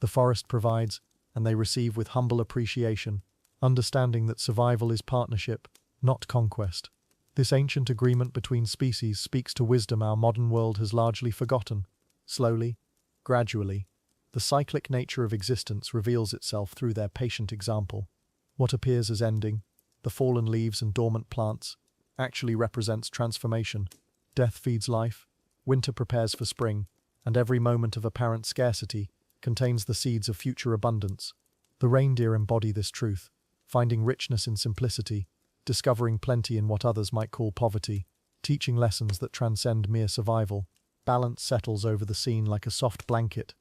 The forest provides, and they receive with humble appreciation, understanding that survival is partnership, not conquest. This ancient agreement between species speaks to wisdom our modern world has largely forgotten. Slowly, gradually, the cyclic nature of existence reveals itself through their patient example. What appears as ending, the fallen leaves and dormant plants, actually represents transformation. Death feeds life, winter prepares for spring, and every moment of apparent scarcity contains the seeds of future abundance. The reindeer embody this truth, finding richness in simplicity, discovering plenty in what others might call poverty, teaching lessons that transcend mere survival. Balance settles over the scene like a soft blanket,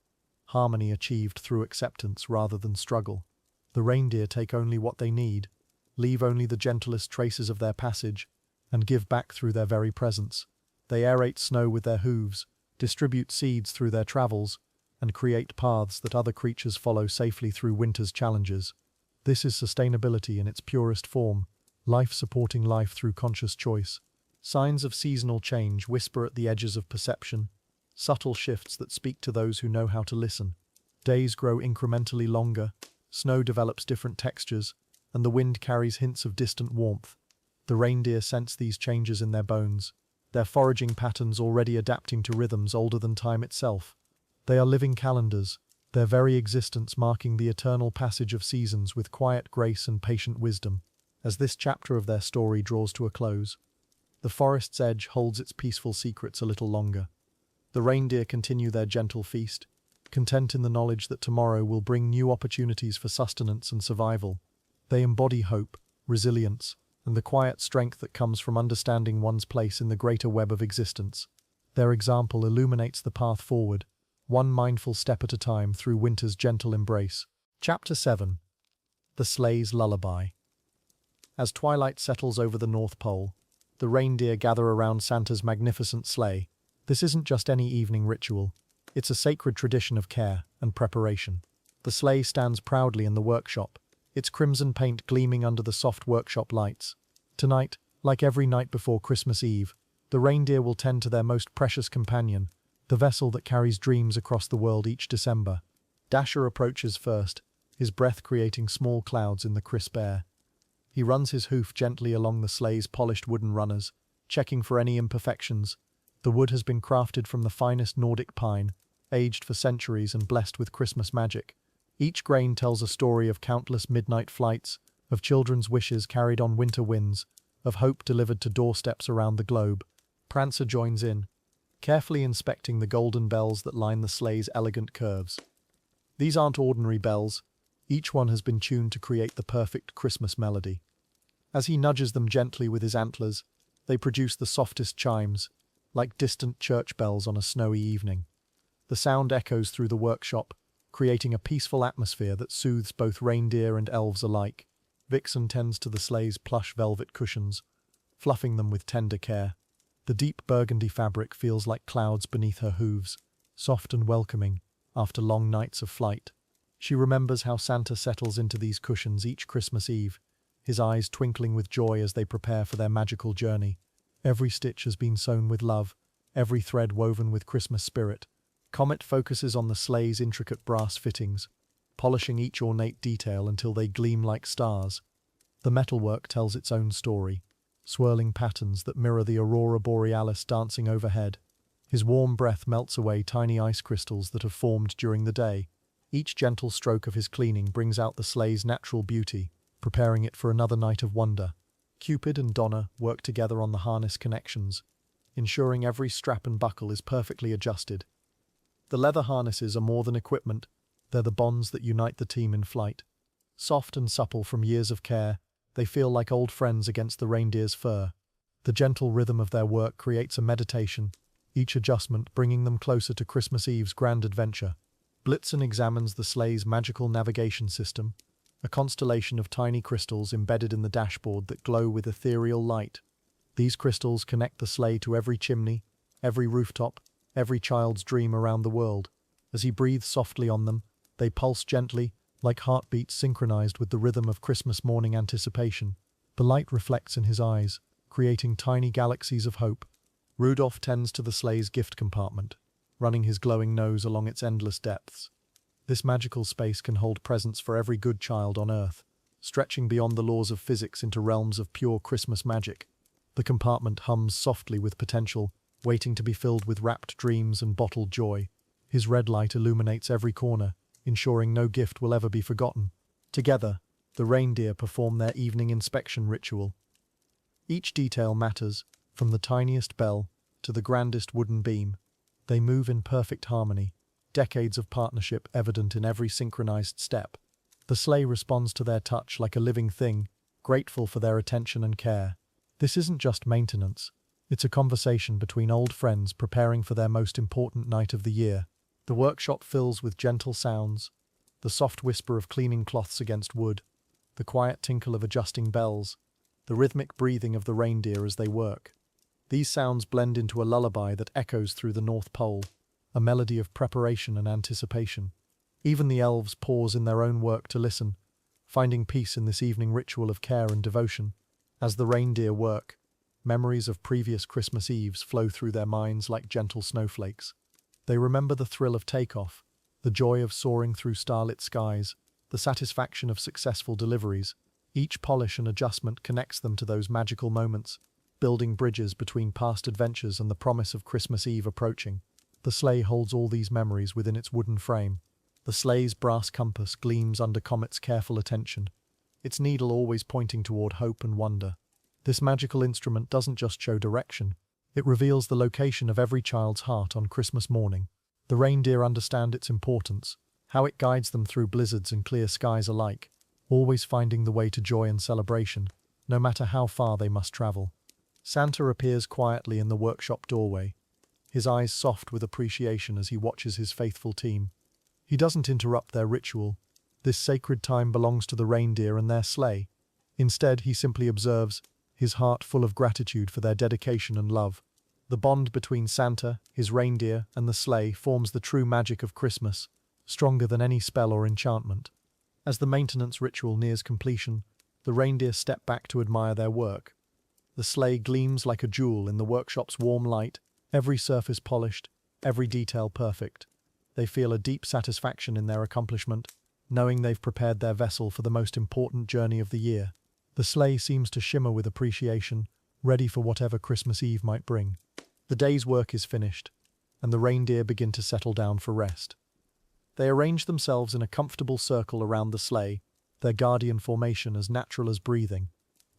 harmony achieved through acceptance rather than struggle. The reindeer take only what they need, leave only the gentlest traces of their passage, and give back through their very presence. They aerate snow with their hooves, distribute seeds through their travels, and create paths that other creatures follow safely through winter's challenges. This is sustainability in its purest form, life supporting life through conscious choice. Signs of seasonal change whisper at the edges of perception, subtle shifts that speak to those who know how to listen. Days grow incrementally longer, snow develops different textures, and the wind carries hints of distant warmth. The reindeer sense these changes in their bones, their foraging patterns already adapting to rhythms older than time itself. They are living calendars, their very existence marking the eternal passage of seasons with quiet grace and patient wisdom. As this chapter of their story draws to a close, the forest's edge holds its peaceful secrets a little longer. The reindeer continue their gentle feast, content in the knowledge that tomorrow will bring new opportunities for sustenance and survival. They embody hope, resilience, and the quiet strength that comes from understanding one's place in the greater web of existence. Their example illuminates the path forward, one mindful step at a time through winter's gentle embrace. Chapter 7. The Sleigh's Lullaby. As twilight settles over the North Pole, the reindeer gather around Santa's magnificent sleigh. This isn't just any evening ritual, it's a sacred tradition of care and preparation. The sleigh stands proudly in the workshop, its crimson paint gleaming under the soft workshop lights. Tonight, like every night before Christmas Eve, the reindeer will tend to their most precious companion, the vessel that carries dreams across the world each December. Dasher approaches first, his breath creating small clouds in the crisp air. He runs his hoof gently along the sleigh's polished wooden runners, checking for any imperfections. The wood has been crafted from the finest Nordic pine, aged for centuries and blessed with Christmas magic. Each grain tells a story of countless midnight flights, of children's wishes carried on winter winds, of hope delivered to doorsteps around the globe. Prancer joins in, carefully inspecting the golden bells that line the sleigh's elegant curves. These aren't ordinary bells, each one has been tuned to create the perfect Christmas melody. As he nudges them gently with his antlers, they produce the softest chimes, like distant church bells on a snowy evening. The sound echoes through the workshop, creating a peaceful atmosphere that soothes both reindeer and elves alike. Vixen tends to the sleigh's plush velvet cushions, fluffing them with tender care. The deep burgundy fabric feels like clouds beneath her hooves, soft and welcoming after long nights of flight. She remembers how Santa settles into these cushions each Christmas Eve, his eyes twinkling with joy as they prepare for their magical journey. Every stitch has been sewn with love, every thread woven with Christmas spirit. Comet focuses on the sleigh's intricate brass fittings, polishing each ornate detail until they gleam like stars. The metalwork tells its own story, swirling patterns that mirror the Aurora Borealis dancing overhead. His warm breath melts away tiny ice crystals that have formed during the day. Each gentle stroke of his cleaning brings out the sleigh's natural beauty, preparing it for another night of wonder. Cupid and Donna work together on the harness connections, ensuring every strap and buckle is perfectly adjusted. The leather harnesses are more than equipment, they're the bonds that unite the team in flight. Soft and supple from years of care, they feel like old friends against the reindeer's fur. The gentle rhythm of their work creates a meditation, each adjustment bringing them closer to Christmas Eve's grand adventure. Blitzen examines the sleigh's magical navigation system, a constellation of tiny crystals embedded in the dashboard that glow with ethereal light. These crystals connect the sleigh to every chimney, every rooftop, every child's dream around the world. As he breathes softly on them, they pulse gently, like heartbeats synchronized with the rhythm of Christmas morning anticipation. The light reflects in his eyes, creating tiny galaxies of hope. Rudolph tends to the sleigh's gift compartment, running his glowing nose along its endless depths. This magical space can hold presents for every good child on Earth, stretching beyond the laws of physics into realms of pure Christmas magic. The compartment hums softly with potential, waiting to be filled with wrapped dreams and bottled joy. His red light illuminates every corner, ensuring no gift will ever be forgotten. Together, the reindeer perform their evening inspection ritual. Each detail matters, from the tiniest bell to the grandest wooden beam. They move in perfect harmony, decades of partnership evident in every synchronized step. The sleigh responds to their touch like a living thing, grateful for their attention and care. This isn't just maintenance, it's a conversation between old friends preparing for their most important night of the year. The workshop fills with gentle sounds, the soft whisper of cleaning cloths against wood, the quiet tinkle of adjusting bells, the rhythmic breathing of the reindeer as they work. These sounds blend into a lullaby that echoes through the North Pole, a melody of preparation and anticipation. Even the elves pause in their own work to listen, finding peace in this evening ritual of care and devotion. As the reindeer work, memories of previous Christmas Eves flow through their minds like gentle snowflakes. They remember the thrill of takeoff, the joy of soaring through starlit skies, the satisfaction of successful deliveries. Each polish and adjustment connects them to those magical moments, building bridges between past adventures and the promise of Christmas Eve approaching. The sleigh holds all these memories within its wooden frame. The sleigh's brass compass gleams under Comet's careful attention, its needle always pointing toward hope and wonder. This magical instrument doesn't just show direction, it reveals the location of every child's heart on Christmas morning. The reindeer understand its importance, how it guides them through blizzards and clear skies alike, always finding the way to joy and celebration, no matter how far they must travel. Santa appears quietly in the workshop doorway, his eyes soft with appreciation as he watches his faithful team. He doesn't interrupt their ritual. This sacred time belongs to the reindeer and their sleigh. Instead, he simply observes, his heart full of gratitude for their dedication and love. The bond between Santa, his reindeer, and the sleigh forms the true magic of Christmas, stronger than any spell or enchantment. As the maintenance ritual nears completion, the reindeer step back to admire their work. The sleigh gleams like a jewel in the workshop's warm light, every surface polished, every detail perfect. They feel a deep satisfaction in their accomplishment, knowing they've prepared their vessel for the most important journey of the year. The sleigh seems to shimmer with appreciation, ready for whatever Christmas Eve might bring. The day's work is finished, and the reindeer begin to settle down for rest. They arrange themselves in a comfortable circle around the sleigh, their guardian formation as natural as breathing.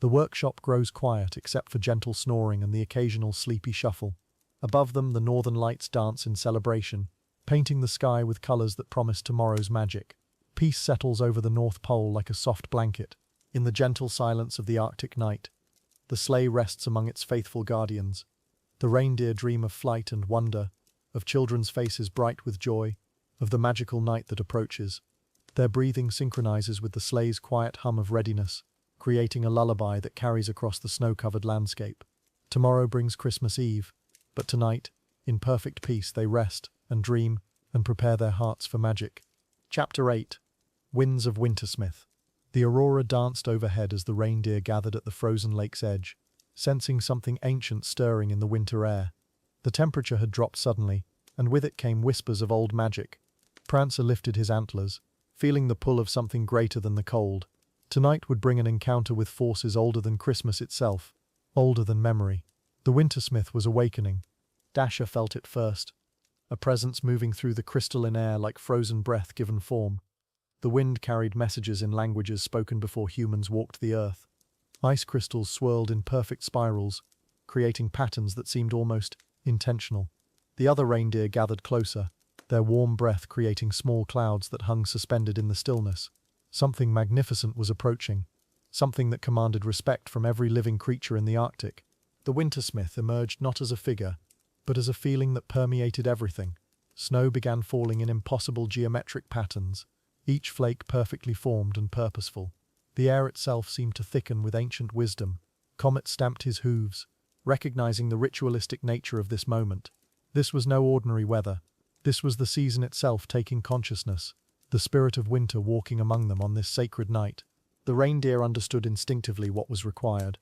The workshop grows quiet except for gentle snoring and the occasional sleepy shuffle. Above them, the northern lights dance in celebration, painting the sky with colors that promise tomorrow's magic. Peace settles over the North Pole like a soft blanket. In the gentle silence of the Arctic night, the sleigh rests among its faithful guardians. The reindeer dream of flight and wonder, of children's faces bright with joy, of the magical night that approaches. Their breathing synchronizes with the sleigh's quiet hum of readiness, creating a lullaby that carries across the snow-covered landscape. Tomorrow brings Christmas Eve, but tonight, in perfect peace, they rest and dream and prepare their hearts for magic. Chapter 8. Winds of Wintersmith. The aurora danced overhead as the reindeer gathered at the frozen lake's edge, sensing something ancient stirring in the winter air. The temperature had dropped suddenly, and with it came whispers of old magic. Prancer lifted his antlers, feeling the pull of something greater than the cold. Tonight would bring an encounter with forces older than Christmas itself, older than memory. The Wintersmith was awakening. Dasher felt it first, a presence moving through the crystalline air like frozen breath given form. The wind carried messages in languages spoken before humans walked the earth. Ice crystals swirled in perfect spirals, creating patterns that seemed almost intentional. The other reindeer gathered closer, their warm breath creating small clouds that hung suspended in the stillness. Something magnificent was approaching, something that commanded respect from every living creature in the Arctic. The Wintersmith emerged not as a figure, but as a feeling that permeated everything. Snow began falling in impossible geometric patterns, each flake perfectly formed and purposeful. The air itself seemed to thicken with ancient wisdom. Comet stamped his hooves, recognizing the ritualistic nature of this moment. This was no ordinary weather. This was the season itself taking consciousness. the spirit of winter walking among them on this sacred night. The reindeer understood instinctively what was required.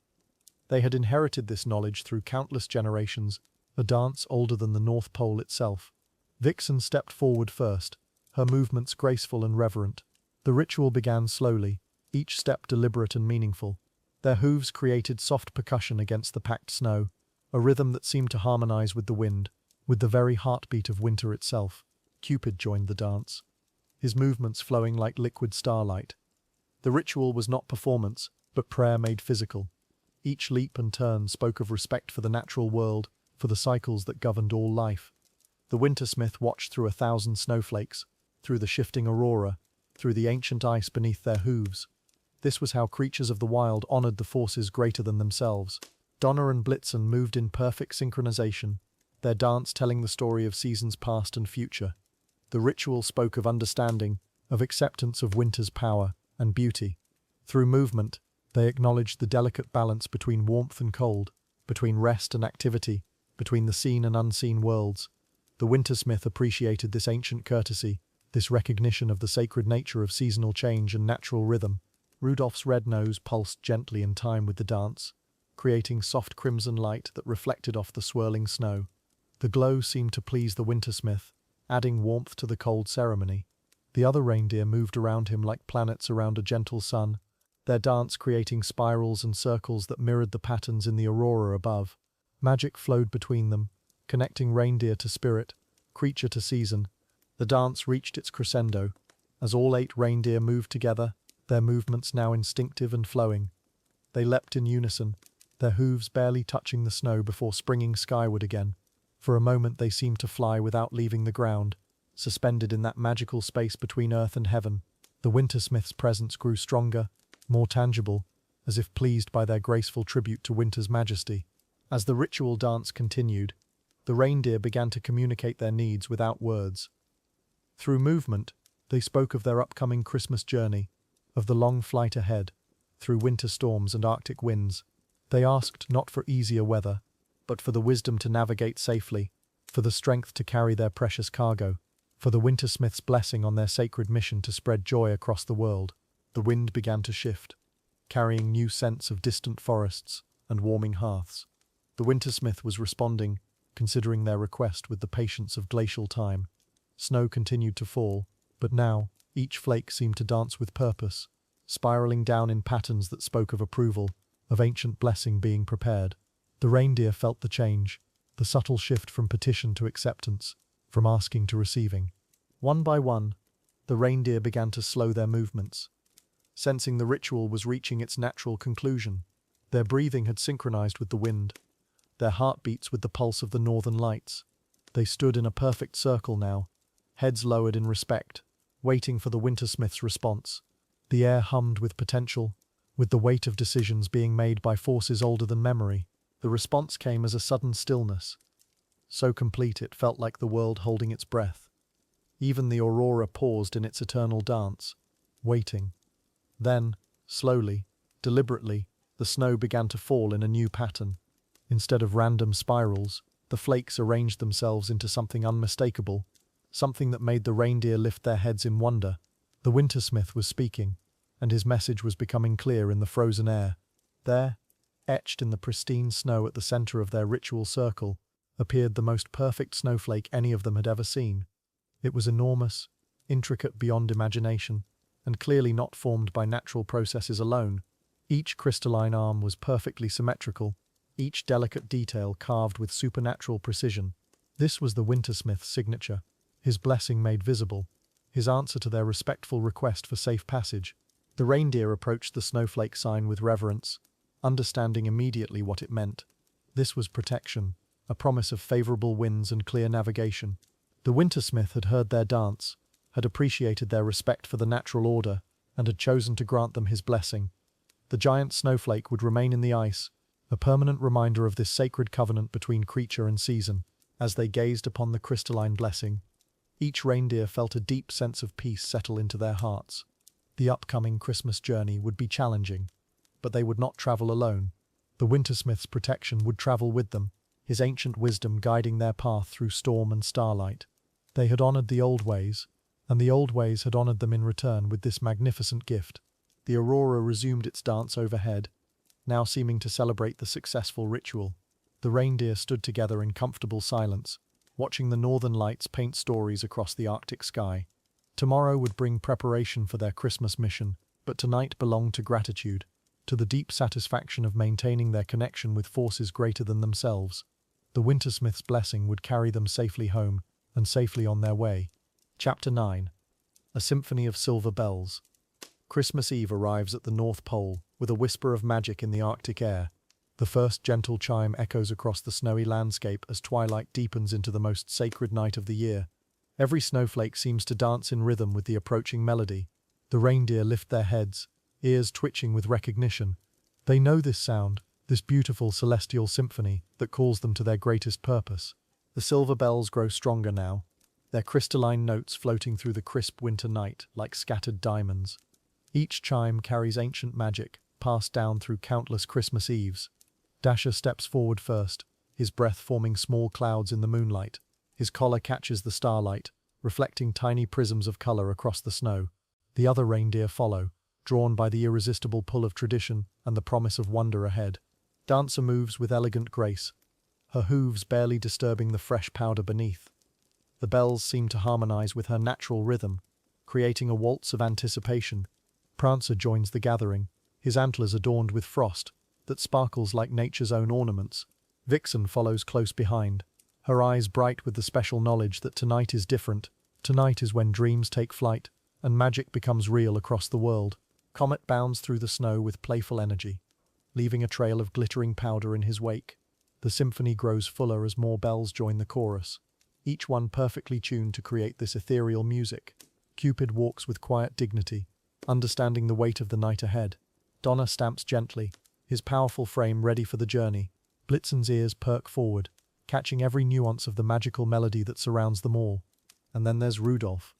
They had inherited this knowledge through countless generations, a dance older than the North Pole itself. Vixen stepped forward first, her movements graceful and reverent. The ritual began slowly, each step deliberate and meaningful. Their hooves created soft percussion against the packed snow, a rhythm that seemed to harmonize with the wind, with the very heartbeat of winter itself. Cupid joined the dance, his movements flowing like liquid starlight. The ritual was not performance, but prayer made physical. Each leap and turn spoke of respect for the natural world, for the cycles that governed all life. The Wintersmith watched through 1,000 snowflakes, through the shifting aurora, through the ancient ice beneath their hooves. This was how creatures of the wild honored the forces greater than themselves. Donner and Blitzen moved in perfect synchronization, their dance telling the story of seasons past and future. The ritual spoke of understanding, of acceptance of winter's power and beauty. Through movement, they acknowledged the delicate balance between warmth and cold, between rest and activity, between the seen and unseen worlds. The Wintersmith appreciated this ancient courtesy, this recognition of the sacred nature of seasonal change and natural rhythm. Rudolph's red nose pulsed gently in time with the dance, creating soft crimson light that reflected off the swirling snow. The glow seemed to please the Wintersmith, adding warmth to the cold ceremony. The other reindeer moved around him like planets around a gentle sun, their dance creating spirals and circles that mirrored the patterns in the aurora above. Magic flowed between them, connecting reindeer to spirit, creature to season. The dance reached its crescendo, as all 8 reindeer moved together, their movements now instinctive and flowing. They leapt in unison, their hooves barely touching the snow before springing skyward again. For a moment they seemed to fly without leaving the ground, suspended in that magical space between earth and heaven. The Wintersmith's presence grew stronger, more tangible, as if pleased by their graceful tribute to winter's majesty. As the ritual dance continued, the reindeer began to communicate their needs without words. Through movement, they spoke of their upcoming Christmas journey, of the long flight ahead, through winter storms and Arctic winds. They asked not for easier weather, but for the wisdom to navigate safely, for the strength to carry their precious cargo, for the Wintersmith's blessing on their sacred mission to spread joy across the world. The wind began to shift, carrying new scents of distant forests and warming hearths. The Wintersmith was responding, considering their request with the patience of glacial time. Snow continued to fall, but now each flake seemed to dance with purpose, spiraling down in patterns that spoke of approval, of ancient blessing being prepared. The reindeer felt the change, the subtle shift from petition to acceptance, from asking to receiving. One by one, the reindeer began to slow their movements, sensing the ritual was reaching its natural conclusion. Their breathing had synchronized with the wind, their heartbeats with the pulse of the northern lights. They stood in a perfect circle now, heads lowered in respect, waiting for the Wintersmith's response. The air hummed with potential, with the weight of decisions being made by forces older than memory. The response came as a sudden stillness, so complete it felt like the world holding its breath. Even the aurora paused in its eternal dance, waiting. Then, slowly, deliberately, the snow began to fall in a new pattern. Instead of random spirals, the flakes arranged themselves into something unmistakable, something that made the reindeer lift their heads in wonder. The Wintersmith was speaking, and his message was becoming clear in the frozen air. There, etched in the pristine snow at the center of their ritual circle, appeared the most perfect snowflake any of them had ever seen. It was enormous, intricate beyond imagination, and clearly not formed by natural processes alone. Each crystalline arm was perfectly symmetrical, each delicate detail carved with supernatural precision. This was the Wintersmith's signature, his blessing made visible, his answer to their respectful request for safe passage. The reindeer approached the snowflake sign with reverence, understanding immediately what it meant. This was protection, a promise of favorable winds and clear navigation. The Wintersmith had heard their dance, had appreciated their respect for the natural order, and had chosen to grant them his blessing. The giant snowflake would remain in the ice, a permanent reminder of this sacred covenant between creature and season. As they gazed upon the crystalline blessing, each reindeer felt a deep sense of peace settle into their hearts. The upcoming Christmas journey would be challenging, but they would not travel alone. The Wintersmith's protection would travel with them, his ancient wisdom guiding their path through storm and starlight. They had honored the old ways, and the old ways had honored them in return with this magnificent gift. The aurora resumed its dance overhead, now seeming to celebrate the successful ritual. The reindeer stood together in comfortable silence, watching the northern lights paint stories across the Arctic sky. Tomorrow would bring preparation for their Christmas mission, but tonight belonged to gratitude, to the deep satisfaction of maintaining their connection with forces greater than themselves. The Wintersmith's blessing would carry them safely home, and safely on their way. Chapter 9. A Symphony of Silver Bells. Christmas Eve arrives at the North Pole, with a whisper of magic in the Arctic air. The first gentle chime echoes across the snowy landscape as twilight deepens into the most sacred night of the year. Every snowflake seems to dance in rhythm with the approaching melody. The reindeer lift their heads, ears twitching with recognition. They know this sound, this beautiful celestial symphony that calls them to their greatest purpose. The silver bells grow stronger now, their crystalline notes floating through the crisp winter night like scattered diamonds. Each chime carries ancient magic, passed down through countless Christmas Eves. Dasher steps forward first, his breath forming small clouds in the moonlight. His collar catches the starlight, reflecting tiny prisms of color across the snow. The other reindeer follow, drawn by the irresistible pull of tradition and the promise of wonder ahead. Dancer moves with elegant grace, her hooves barely disturbing the fresh powder beneath. The bells seem to harmonize with her natural rhythm, creating a waltz of anticipation. Prancer joins the gathering, his antlers adorned with frost that sparkles like nature's own ornaments. Vixen follows close behind, her eyes bright with the special knowledge that tonight is different. Tonight is when dreams take flight, and magic becomes real across the world. Comet bounds through the snow with playful energy, leaving a trail of glittering powder in his wake. The symphony grows fuller as more bells join the chorus, each one perfectly tuned to create this ethereal music. Cupid walks with quiet dignity, understanding the weight of the night ahead. Donner stamps gently, his powerful frame ready for the journey. Blitzen's ears perk forward, catching every nuance of the magical melody that surrounds them all. And then there's Rudolph,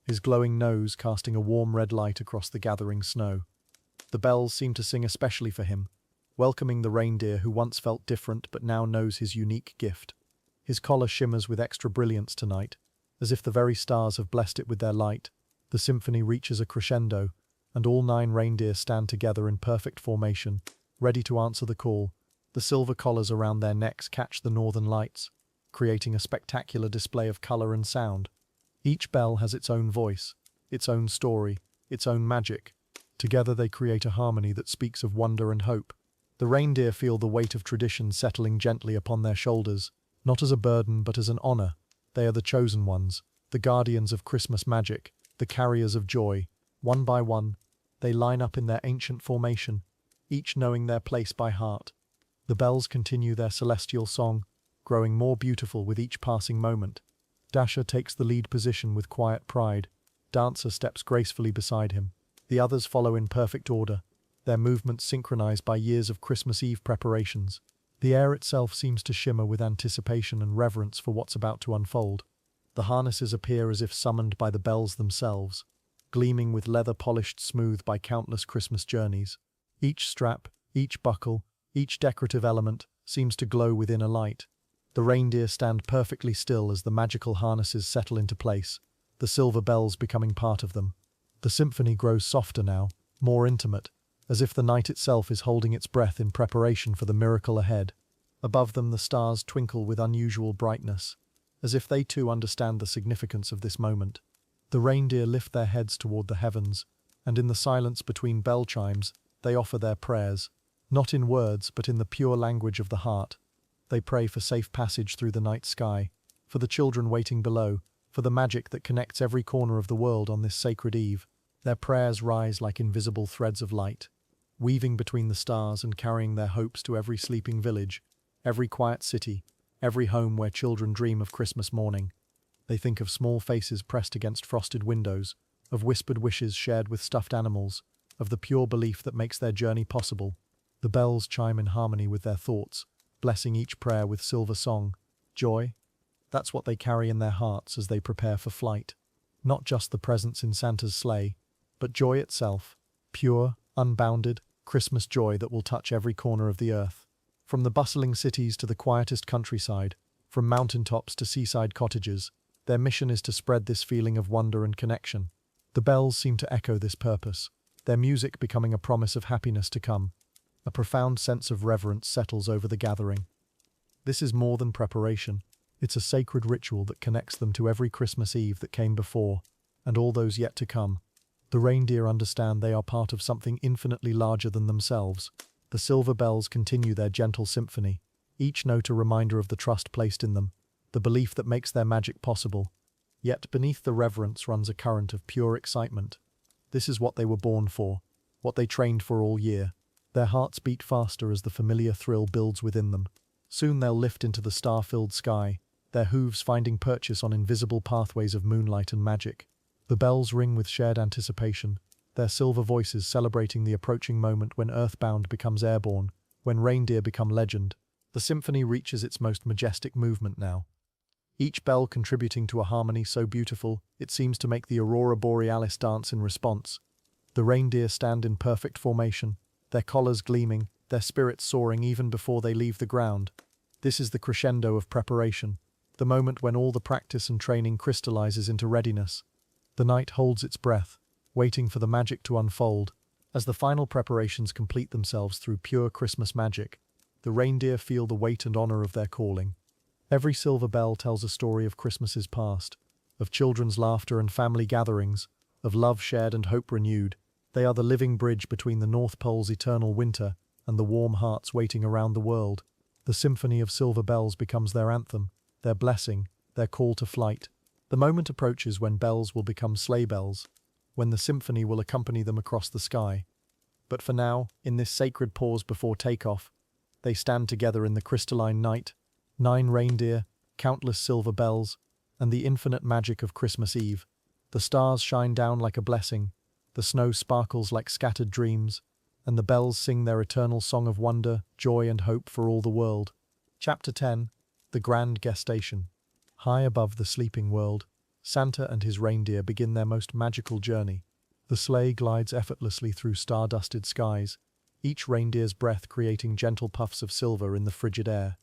his glowing nose casting a warm red light across the gathering snow. The bells seem to sing especially for him, welcoming the reindeer who once felt different but now knows his unique gift. His collar shimmers with extra brilliance tonight, as if the very stars have blessed it with their light. The symphony reaches a crescendo, and all 9 reindeer stand together in perfect formation, ready to answer the call. The silver collars around their necks catch the northern lights, creating a spectacular display of color and sound. Each bell has its own voice, its own story, its own magic. Together they create a harmony that speaks of wonder and hope. The reindeer feel the weight of tradition settling gently upon their shoulders, not as a burden but as an honor. They are the chosen ones, the guardians of Christmas magic, the carriers of joy. One by one, they line up in their ancient formation, each knowing their place by heart. The bells continue their celestial song, growing more beautiful with each passing moment. Dasher takes the lead position with quiet pride. Dancer steps gracefully beside him. The others follow in perfect order, their movements synchronized by years of Christmas Eve preparations. The air itself seems to shimmer with anticipation and reverence for what's about to unfold. The harnesses appear as if summoned by the bells themselves, gleaming with leather polished smooth by countless Christmas journeys. Each strap, each buckle, each decorative element seems to glow within a light. The reindeer stand perfectly still as the magical harnesses settle into place, the silver bells becoming part of them. The symphony grows softer now, more intimate, as if the night itself is holding its breath in preparation for the miracle ahead. Above them the stars twinkle with unusual brightness, as if they too understand the significance of this moment. The reindeer lift their heads toward the heavens, and in the silence between bell chimes, they offer their prayers, not in words but in the pure language of the heart. They pray for safe passage through the night sky, for the children waiting below, for the magic that connects every corner of the world on this sacred eve. Their prayers rise like invisible threads of light, weaving between the stars and carrying their hopes to every sleeping village, every quiet city, every home where children dream of Christmas morning. They think of small faces pressed against frosted windows, of whispered wishes shared with stuffed animals, of the pure belief that makes their journey possible. The bells chime in harmony with their thoughts, blessing each prayer with silver song. Joy? That's what they carry in their hearts as they prepare for flight. Not just the presents in Santa's sleigh, but joy itself, pure, unbounded, Christmas joy that will touch every corner of the earth. From the bustling cities to the quietest countryside, from mountaintops to seaside cottages, Their mission is to spread this feeling of wonder and connection. The bells seem to echo this purpose, their music becoming a promise of happiness to come. A profound sense of reverence settles over the gathering. This is more than preparation. It's a sacred ritual that connects them to every Christmas Eve that came before, and all those yet to come. The reindeer understand they are part of something infinitely larger than themselves. The silver bells continue their gentle symphony, each note a reminder of the trust placed in them, the belief that makes their magic possible. Yet beneath the reverence runs a current of pure excitement. This is what they were born for, what they trained for all year. Their hearts beat faster as the familiar thrill builds within them. Soon they'll lift into the star-filled sky, their hooves finding purchase on invisible pathways of moonlight and magic. The bells ring with shared anticipation, their silver voices celebrating the approaching moment when earthbound becomes airborne, when reindeer become legend. The symphony reaches its most majestic movement now. Each bell contributing to a harmony so beautiful, it seems to make the Aurora Borealis dance in response. The reindeer stand in perfect formation, their collars gleaming, their spirits soaring even before they leave the ground. This is the crescendo of preparation, the moment when all the practice and training crystallizes into readiness. The night holds its breath, waiting for the magic to unfold. As the final preparations complete themselves through pure Christmas magic, the reindeer feel the weight and honor of their calling. Every silver bell tells a story of Christmases past, of children's laughter and family gatherings, of love shared and hope renewed. They are the living bridge between the North Pole's eternal winter and the warm hearts waiting around the world. The symphony of silver bells becomes their anthem, their blessing, their call to flight. The moment approaches when bells will become sleigh bells, when the symphony will accompany them across the sky. But for now, in this sacred pause before takeoff, they stand together in the crystalline night, 9 reindeer, countless silver bells, and the infinite magic of Christmas Eve. The stars shine down like a blessing, the snow sparkles like scattered dreams, and the bells sing their eternal song of wonder, joy, and hope for all the world. Chapter 10. The Grand Gestation. High above the sleeping world, Santa and his reindeer begin their most magical journey. The sleigh glides effortlessly through star-dusted skies, each reindeer's breath creating gentle puffs of silver in the frigid air.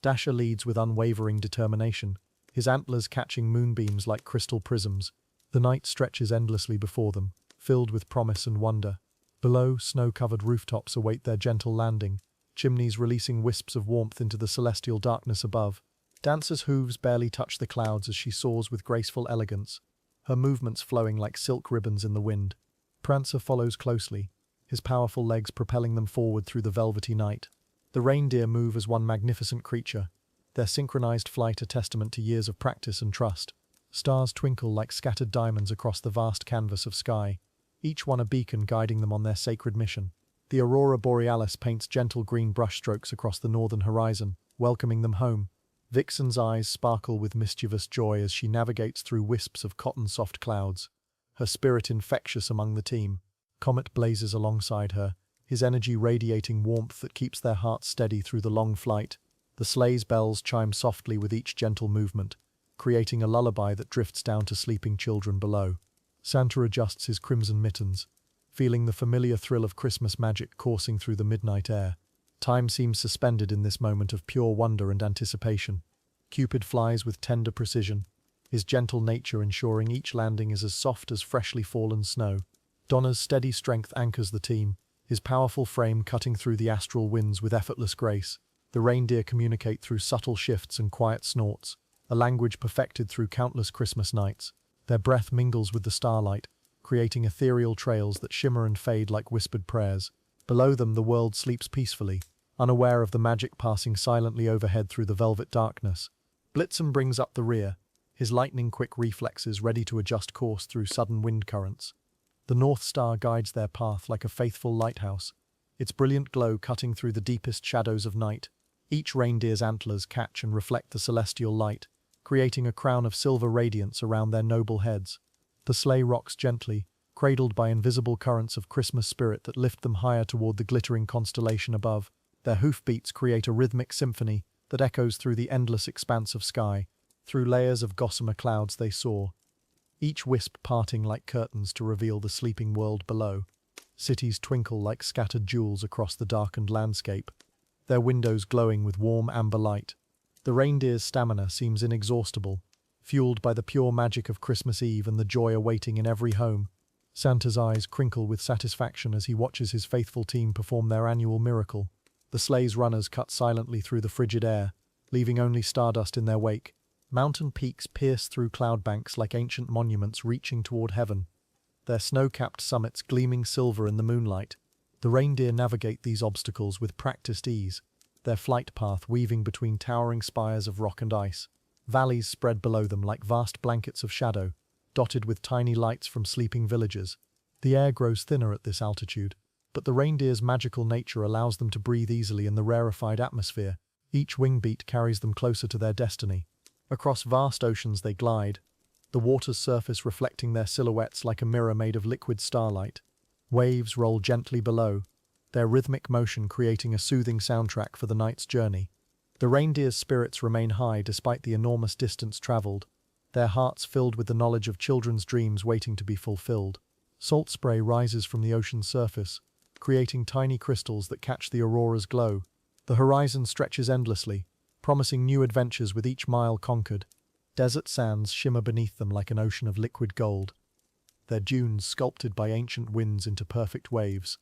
Dasher leads with unwavering determination, his antlers catching moonbeams like crystal prisms. The night stretches endlessly before them, filled with promise and wonder. Below, snow-covered rooftops await their gentle landing, chimneys releasing wisps of warmth into the celestial darkness above. Dancer's hooves barely touch the clouds as she soars with graceful elegance, her movements flowing like silk ribbons in the wind. Prancer follows closely, his powerful legs propelling them forward through the velvety night. The reindeer move as one magnificent creature, their synchronized flight a testament to years of practice and trust. Stars twinkle like scattered diamonds across the vast canvas of sky, each one a beacon guiding them on their sacred mission. The Aurora Borealis paints gentle green brushstrokes across the northern horizon, welcoming them home. Vixen's eyes sparkle with mischievous joy as she navigates through wisps of cotton-soft clouds, her spirit infectious among the team. Comet blazes alongside her, his energy radiating warmth that keeps their hearts steady through the long flight. The sleigh's bells chime softly with each gentle movement, creating a lullaby that drifts down to sleeping children below. Santa adjusts his crimson mittens, feeling the familiar thrill of Christmas magic coursing through the midnight air. Time seems suspended in this moment of pure wonder and anticipation. Cupid flies with tender precision, his gentle nature ensuring each landing is as soft as freshly fallen snow. Donner's steady strength anchors the team, his powerful frame cutting through the astral winds with effortless grace. The reindeer communicate through subtle shifts and quiet snorts, a language perfected through countless Christmas nights. Their breath mingles with the starlight, creating ethereal trails that shimmer and fade like whispered prayers. Below them, the world sleeps peacefully, unaware of the magic passing silently overhead through the velvet darkness. Blitzen brings up the rear, his lightning-quick reflexes ready to adjust course through sudden wind currents. The North Star guides their path like a faithful lighthouse, its brilliant glow cutting through the deepest shadows of night. Each reindeer's antlers catch and reflect the celestial light, creating a crown of silver radiance around their noble heads. The sleigh rocks gently, cradled by invisible currents of Christmas spirit that lift them higher toward the glittering constellation above. Their hoofbeats create a rhythmic symphony that echoes through the endless expanse of sky. Through layers of gossamer clouds they soar, each wisp parting like curtains to reveal the sleeping world below. Cities twinkle like scattered jewels across the darkened landscape, their windows glowing with warm amber light. The reindeer's stamina seems inexhaustible, fueled by the pure magic of Christmas Eve and the joy awaiting in every home. Santa's eyes crinkle with satisfaction as he watches his faithful team perform their annual miracle. The sleigh's runners cut silently through the frigid air, leaving only stardust in their wake. Mountain peaks pierce through cloud banks like ancient monuments reaching toward heaven, their snow-capped summits gleaming silver in the moonlight. The reindeer navigate these obstacles with practiced ease, their flight path weaving between towering spires of rock and ice. Valleys spread below them like vast blankets of shadow, dotted with tiny lights from sleeping villagers. The air grows thinner at this altitude, but the reindeer's magical nature allows them to breathe easily in the rarefied atmosphere. Each wing beat carries them closer to their destiny. Across vast oceans they glide, the water's surface reflecting their silhouettes like a mirror made of liquid starlight. Waves roll gently below, their rhythmic motion creating a soothing soundtrack for the night's journey. The reindeer's spirits remain high despite the enormous distance traveled, their hearts filled with the knowledge of children's dreams waiting to be fulfilled. Salt spray rises from the ocean's surface, creating tiny crystals that catch the aurora's glow. The horizon stretches endlessly, promising new adventures with each mile conquered. Desert sands shimmer beneath them like an ocean of liquid gold, their dunes sculpted by ancient winds into perfect waves.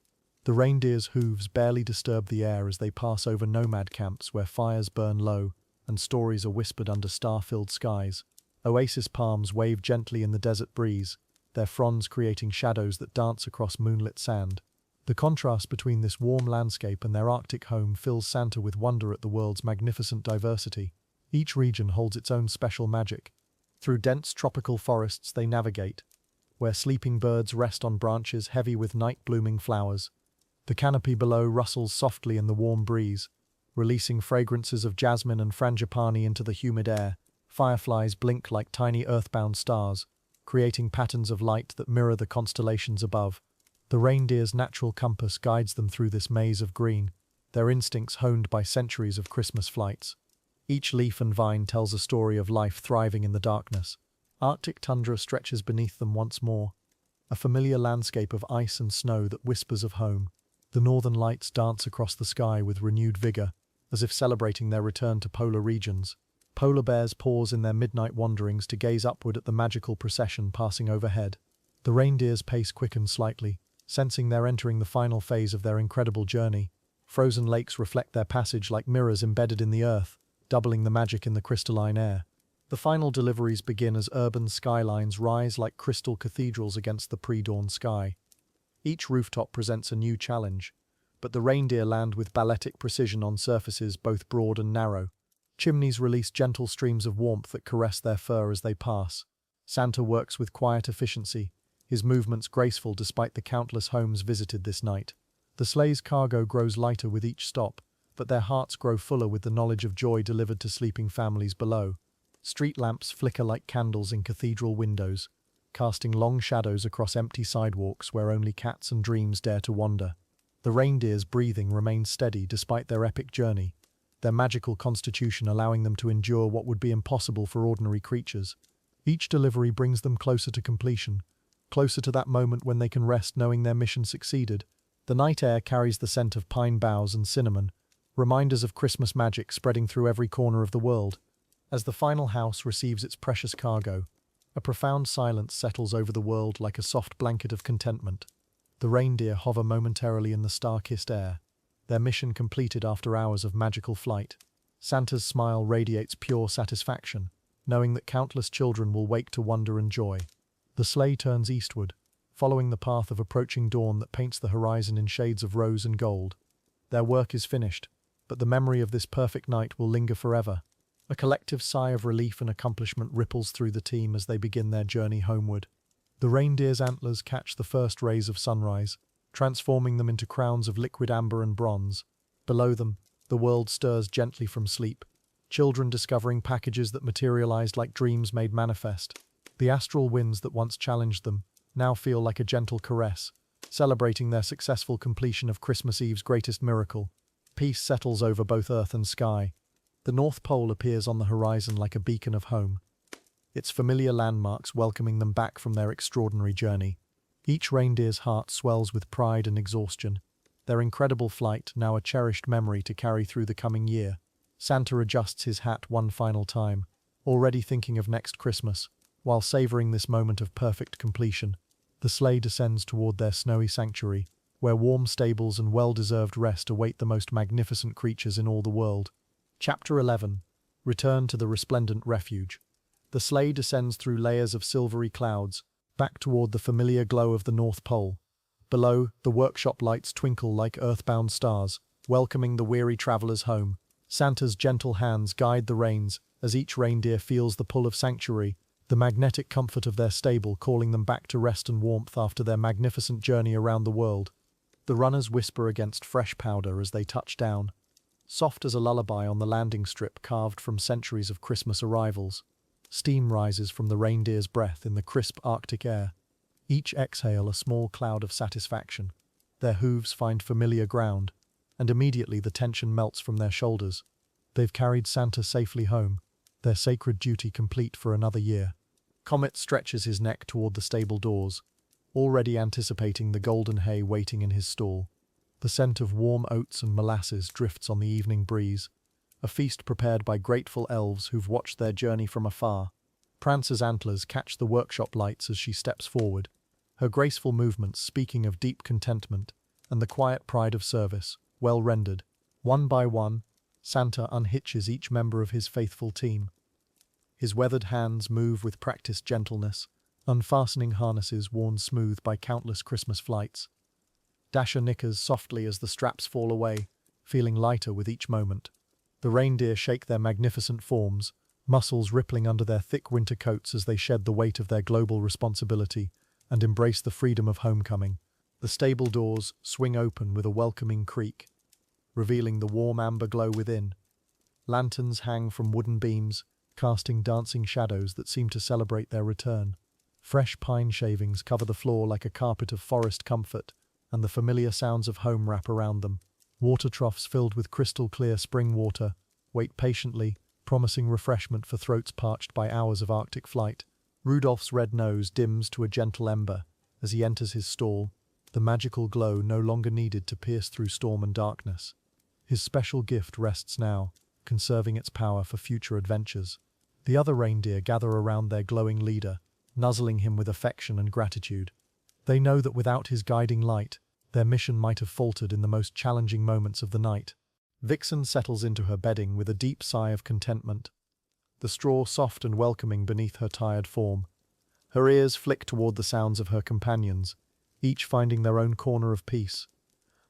The reindeer's hooves barely disturb the air as they pass over nomad camps where fires burn low and stories are whispered under star-filled skies. Oasis palms wave gently in the desert breeze, their fronds creating shadows that dance across moonlit sand. The contrast between this warm landscape and their Arctic home fills Santa with wonder at the world's magnificent diversity. Each region holds its own special magic. Through dense tropical forests they navigate, where sleeping birds rest on branches heavy with night-blooming flowers. The canopy below rustles softly in the warm breeze, releasing fragrances of jasmine and frangipani into the humid air. Fireflies blink like tiny earthbound stars, creating patterns of light that mirror the constellations above. The reindeer's natural compass guides them through this maze of green, their instincts honed by centuries of Christmas flights. Each leaf and vine tells a story of life thriving in the darkness. Arctic tundra stretches beneath them once more, a familiar landscape of ice and snow that whispers of home. The northern lights dance across the sky with renewed vigor, as if celebrating their return to polar regions. Polar bears pause in their midnight wanderings to gaze upward at the magical procession passing overhead. The reindeer's pace quickens slightly, sensing they're entering the final phase of their incredible journey. Frozen lakes reflect their passage like mirrors embedded in the earth, doubling the magic in the crystalline air. The final deliveries begin as urban skylines rise like crystal cathedrals against the pre-dawn sky. Each rooftop presents a new challenge, but the reindeer land with balletic precision on surfaces both broad and narrow. Chimneys release gentle streams of warmth that caress their fur as they pass. Santa works with quiet efficiency, his movements graceful despite the countless homes visited this night. The sleigh's cargo grows lighter with each stop, but their hearts grow fuller with the knowledge of joy delivered to sleeping families below. Street lamps flicker like candles in cathedral windows, casting long shadows across empty sidewalks where only cats and dreams dare to wander. The reindeer's breathing remains steady despite their epic journey, their magical constitution allowing them to endure what would be impossible for ordinary creatures. Each delivery brings them closer to completion, closer to that moment when they can rest knowing their mission succeeded. The night air carries the scent of pine boughs and cinnamon, reminders of Christmas magic spreading through every corner of the world. As the final house receives its precious cargo, a profound silence settles over the world like a soft blanket of contentment. The reindeer hover momentarily in the star-kissed air, their mission completed after hours of magical flight. Santa's smile radiates pure satisfaction, knowing that countless children will wake to wonder and joy. The sleigh turns eastward, following the path of approaching dawn that paints the horizon in shades of rose and gold. Their work is finished, but the memory of this perfect night will linger forever. A collective sigh of relief and accomplishment ripples through the team as they begin their journey homeward. The reindeer's antlers catch the first rays of sunrise, transforming them into crowns of liquid amber and bronze. Below them, the world stirs gently from sleep, children discovering packages that materialized like dreams made manifest. The astral winds that once challenged them now feel like a gentle caress, celebrating their successful completion of Christmas Eve's greatest miracle. Peace settles over both earth and sky. The North Pole appears on the horizon like a beacon of home, its familiar landmarks welcoming them back from their extraordinary journey. Each reindeer's heart swells with pride and exhaustion, their incredible flight now a cherished memory to carry through the coming year. Santa adjusts his hat one final time, already thinking of next Christmas. While savoring this moment of perfect completion, the sleigh descends toward their snowy sanctuary, where warm stables and well-deserved rest await the most magnificent creatures in all the world. Chapter 11. Return to the resplendent refuge. The sleigh descends through layers of silvery clouds, back toward the familiar glow of the North Pole. Below, the workshop lights twinkle like earthbound stars, welcoming the weary travelers home. Santa's gentle hands guide the reins, as each reindeer feels the pull of sanctuary, the magnetic comfort of their stable calling them back to rest and warmth after their magnificent journey around the world. The runners whisper against fresh powder as they touch down, soft as a lullaby on the landing strip carved from centuries of Christmas arrivals. Steam rises from the reindeer's breath in the crisp Arctic air. Each exhale a small cloud of satisfaction. Their hooves find familiar ground, and immediately the tension melts from their shoulders. They've carried Santa safely home, their sacred duty complete for another year. Comet stretches his neck toward the stable doors, already anticipating the golden hay waiting in his stall. The scent of warm oats and molasses drifts on the evening breeze, a feast prepared by grateful elves who've watched their journey from afar. Prancer's antlers catch the workshop lights as she steps forward, her graceful movements speaking of deep contentment and the quiet pride of service, well rendered. One by one, Santa unhitches each member of his faithful team. His weathered hands move with practiced gentleness, unfastening harnesses worn smooth by countless Christmas flights. Dasher nickers softly as the straps fall away, feeling lighter with each moment. The reindeer shake their magnificent forms, muscles rippling under their thick winter coats as they shed the weight of their global responsibility and embrace the freedom of homecoming. The stable doors swing open with a welcoming creak, revealing the warm amber glow within. Lanterns hang from wooden beams, casting dancing shadows that seem to celebrate their return. Fresh pine shavings cover the floor like a carpet of forest comfort, and the familiar sounds of home wrap around them. Water troughs filled with crystal-clear spring water wait patiently, promising refreshment for throats parched by hours of Arctic flight. Rudolph's red nose dims to a gentle ember as he enters his stall, the magical glow no longer needed to pierce through storm and darkness. His special gift rests now, conserving its power for future adventures. The other reindeer gather around their glowing leader, nuzzling him with affection and gratitude. They know that without his guiding light, their mission might have faltered in the most challenging moments of the night. Vixen settles into her bedding with a deep sigh of contentment, the straw soft and welcoming beneath her tired form. Her ears flick toward the sounds of her companions, each finding their own corner of peace.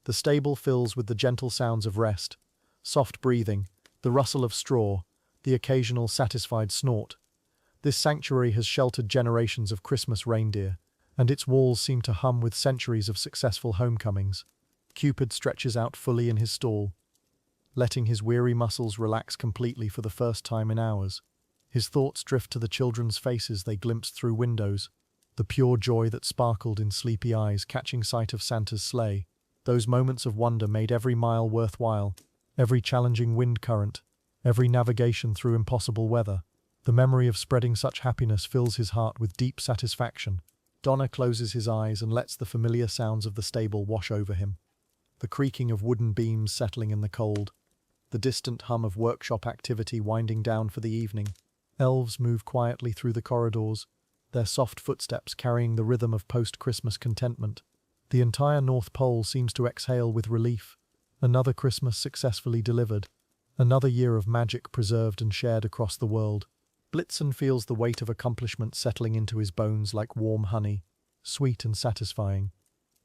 The stable fills with the gentle sounds of rest, soft breathing, the rustle of straw, the occasional satisfied snort. This sanctuary has sheltered generations of Christmas reindeer, and its walls seem to hum with centuries of successful homecomings. Cupid stretches out fully in his stall, letting his weary muscles relax completely for the first time in hours. His thoughts drift to the children's faces they glimpsed through windows, the pure joy that sparkled in sleepy eyes catching sight of Santa's sleigh. Those moments of wonder made every mile worthwhile, every challenging wind current, every navigation through impossible weather. The memory of spreading such happiness fills his heart with deep satisfaction. Donner closes his eyes and lets the familiar sounds of the stable wash over him. The creaking of wooden beams settling in the cold, the distant hum of workshop activity winding down for the evening. Elves move quietly through the corridors, their soft footsteps carrying the rhythm of post-Christmas contentment. The entire North Pole seems to exhale with relief. Another Christmas successfully delivered. Another year of magic preserved and shared across the world. Blitzen feels the weight of accomplishment settling into his bones like warm honey, sweet and satisfying.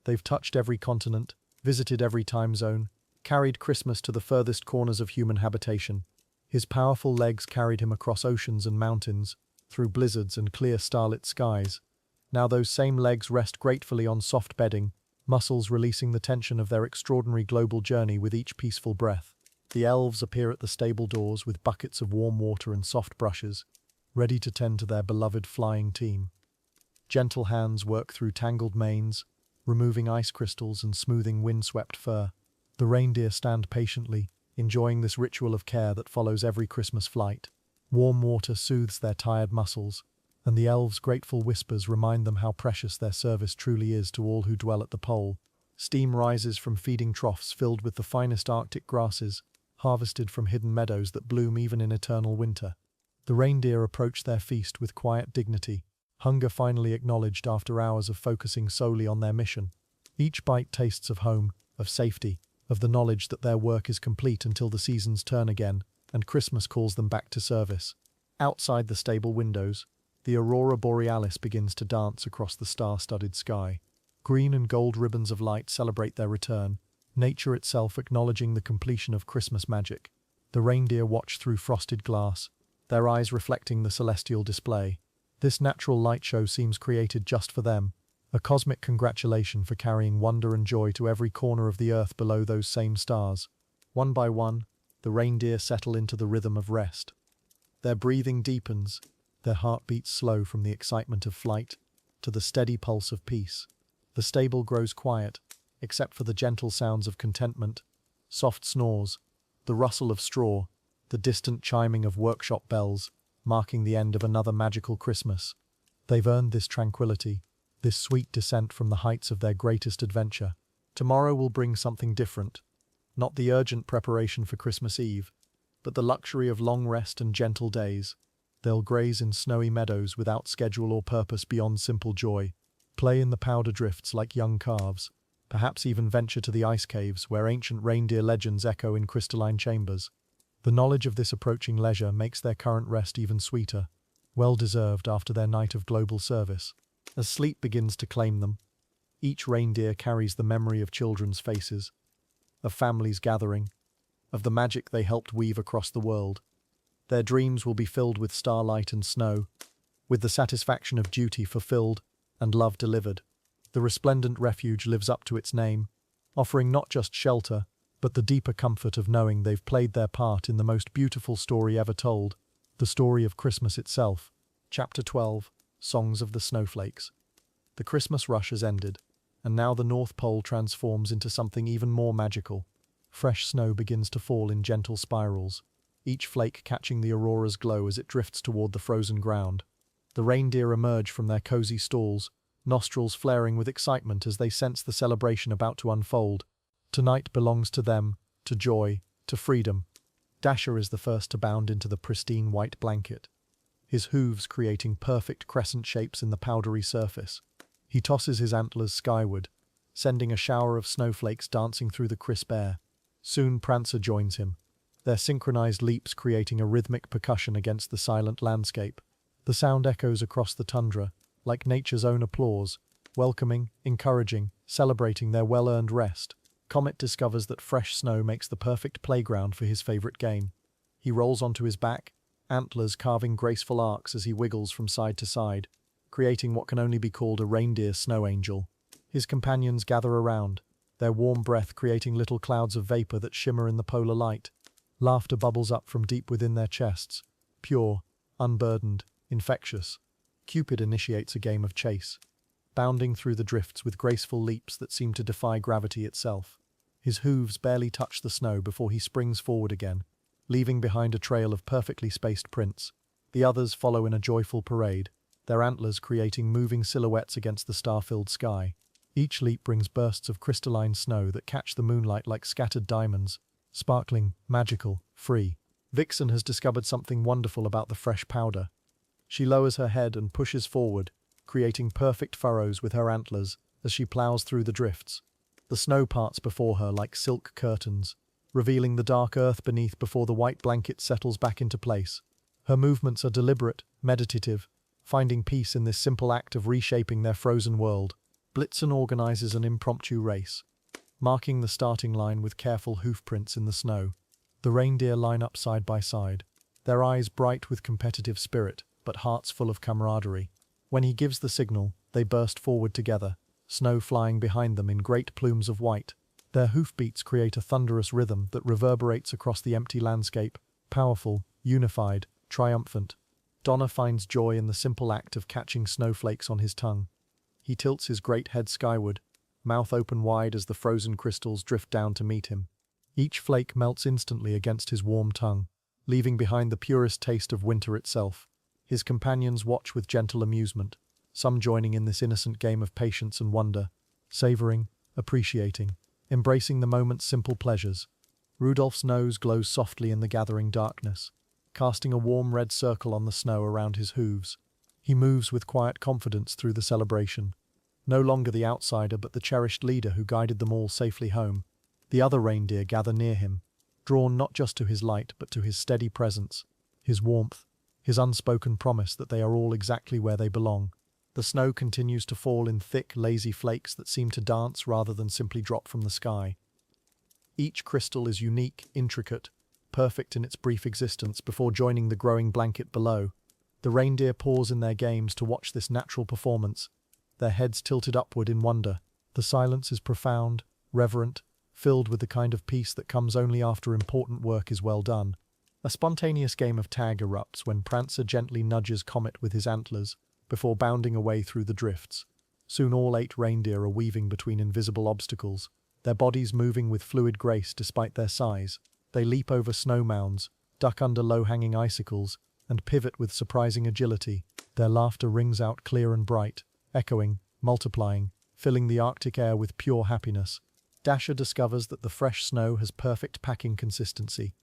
They've touched every continent, visited every time zone, carried Christmas to the furthest corners of human habitation. His powerful legs carried him across oceans and mountains, through blizzards and clear starlit skies. Now those same legs rest gratefully on soft bedding, muscles releasing the tension of their extraordinary global journey with each peaceful breath. The elves appear at the stable doors with buckets of warm water and soft brushes, ready to tend to their beloved flying team. Gentle hands work through tangled manes, removing ice crystals and smoothing wind-swept fur. The reindeer stand patiently, enjoying this ritual of care that follows every Christmas flight. Warm water soothes their tired muscles, and the elves' grateful whispers remind them how precious their service truly is to all who dwell at the pole. Steam rises from feeding troughs filled with the finest Arctic grasses, harvested from hidden meadows that bloom even in eternal winter. The reindeer approach their feast with quiet dignity, hunger finally acknowledged after hours of focusing solely on their mission. Each bite tastes of home, of safety, of the knowledge that their work is complete until the seasons turn again, and Christmas calls them back to service. Outside the stable windows, the Aurora Borealis begins to dance across the star-studded sky. Green and gold ribbons of light celebrate their return, nature itself acknowledging the completion of Christmas magic. The reindeer watch through frosted glass, their eyes reflecting the celestial display. This natural light show seems created just for them, a cosmic congratulation for carrying wonder and joy to every corner of the earth below those same stars. One by one, the reindeer settle into the rhythm of rest. Their breathing deepens, their heartbeats slow from the excitement of flight to the steady pulse of peace. The stable grows quiet, except for the gentle sounds of contentment, soft snores, the rustle of straw, the distant chiming of workshop bells, marking the end of another magical Christmas. They've earned this tranquility, this sweet descent from the heights of their greatest adventure. Tomorrow will bring something different, not the urgent preparation for Christmas Eve, but the luxury of long rest and gentle days. They'll graze in snowy meadows without schedule or purpose beyond simple joy, play in the powder drifts like young calves, perhaps even venture to the ice caves where ancient reindeer legends echo in crystalline chambers. The knowledge of this approaching leisure makes their current rest even sweeter, well-deserved after their night of global service. As sleep begins to claim them, each reindeer carries the memory of children's faces, of families gathering, of the magic they helped weave across the world. Their dreams will be filled with starlight and snow, with the satisfaction of duty fulfilled and love delivered. The resplendent refuge lives up to its name, offering not just shelter, but the deeper comfort of knowing they've played their part in the most beautiful story ever told, the story of Christmas itself. Chapter 12, Songs of the Snowflakes. The Christmas rush has ended, and now the North Pole transforms into something even more magical. Fresh snow begins to fall in gentle spirals, each flake catching the aurora's glow as it drifts toward the frozen ground. The reindeer emerge from their cozy stalls, nostrils flaring with excitement as they sense the celebration about to unfold. Tonight belongs to them, to joy, to freedom. Dasher is the first to bound into the pristine white blanket, his hooves creating perfect crescent shapes in the powdery surface. He tosses his antlers skyward, sending a shower of snowflakes dancing through the crisp air. Soon Prancer joins him, their synchronized leaps creating a rhythmic percussion against the silent landscape. The sound echoes across the tundra, like nature's own applause, welcoming, encouraging, celebrating their well-earned rest. Comet discovers that fresh snow makes the perfect playground for his favorite game. He rolls onto his back, antlers carving graceful arcs as he wiggles from side to side, creating what can only be called a reindeer snow angel. His companions gather around, their warm breath creating little clouds of vapor that shimmer in the polar light. Laughter bubbles up from deep within their chests, pure, unburdened, infectious. Cupid initiates a game of chase, bounding through the drifts with graceful leaps that seem to defy gravity itself. His hooves barely touch the snow before he springs forward again, leaving behind a trail of perfectly spaced prints. The others follow in a joyful parade, their antlers creating moving silhouettes against the star-filled sky. Each leap brings bursts of crystalline snow that catch the moonlight like scattered diamonds, sparkling, magical, free. Vixen has discovered something wonderful about the fresh powder. She lowers her head and pushes forward, creating perfect furrows with her antlers as she plows through the drifts. The snow parts before her like silk curtains, revealing the dark earth beneath before the white blanket settles back into place. Her movements are deliberate, meditative, finding peace in this simple act of reshaping their frozen world. Blitzen organizes an impromptu race, marking the starting line with careful hoofprints in the snow. The reindeer line up side by side, their eyes bright with competitive spirit, but hearts full of camaraderie. When he gives the signal, they burst forward together, snow flying behind them in great plumes of white. Their hoofbeats create a thunderous rhythm that reverberates across the empty landscape, powerful, unified, triumphant. Donner finds joy in the simple act of catching snowflakes on his tongue. He tilts his great head skyward, mouth open wide as the frozen crystals drift down to meet him. Each flake melts instantly against his warm tongue, leaving behind the purest taste of winter itself. His companions watch with gentle amusement, some joining in this innocent game of patience and wonder, savoring, appreciating, embracing the moment's simple pleasures. Rudolph's nose glows softly in the gathering darkness, casting a warm red circle on the snow around his hooves. He moves with quiet confidence through the celebration, no longer the outsider but the cherished leader who guided them all safely home. The other reindeer gather near him, drawn not just to his light but to his steady presence, his warmth, his unspoken promise that they are all exactly where they belong. The snow continues to fall in thick, lazy flakes that seem to dance rather than simply drop from the sky. Each crystal is unique, intricate, perfect in its brief existence before joining the growing blanket below. The reindeer pause in their games to watch this natural performance, their heads tilted upward in wonder. The silence is profound, reverent, filled with the kind of peace that comes only after important work is well done. A spontaneous game of tag erupts when Prancer gently nudges Comet with his antlers, before bounding away through the drifts. Soon all 8 reindeer are weaving between invisible obstacles, their bodies moving with fluid grace despite their size. They leap over snow mounds, duck under low-hanging icicles, and pivot with surprising agility. Their laughter rings out clear and bright, echoing, multiplying, filling the Arctic air with pure happiness. Dasher discovers that the fresh snow has perfect packing consistency.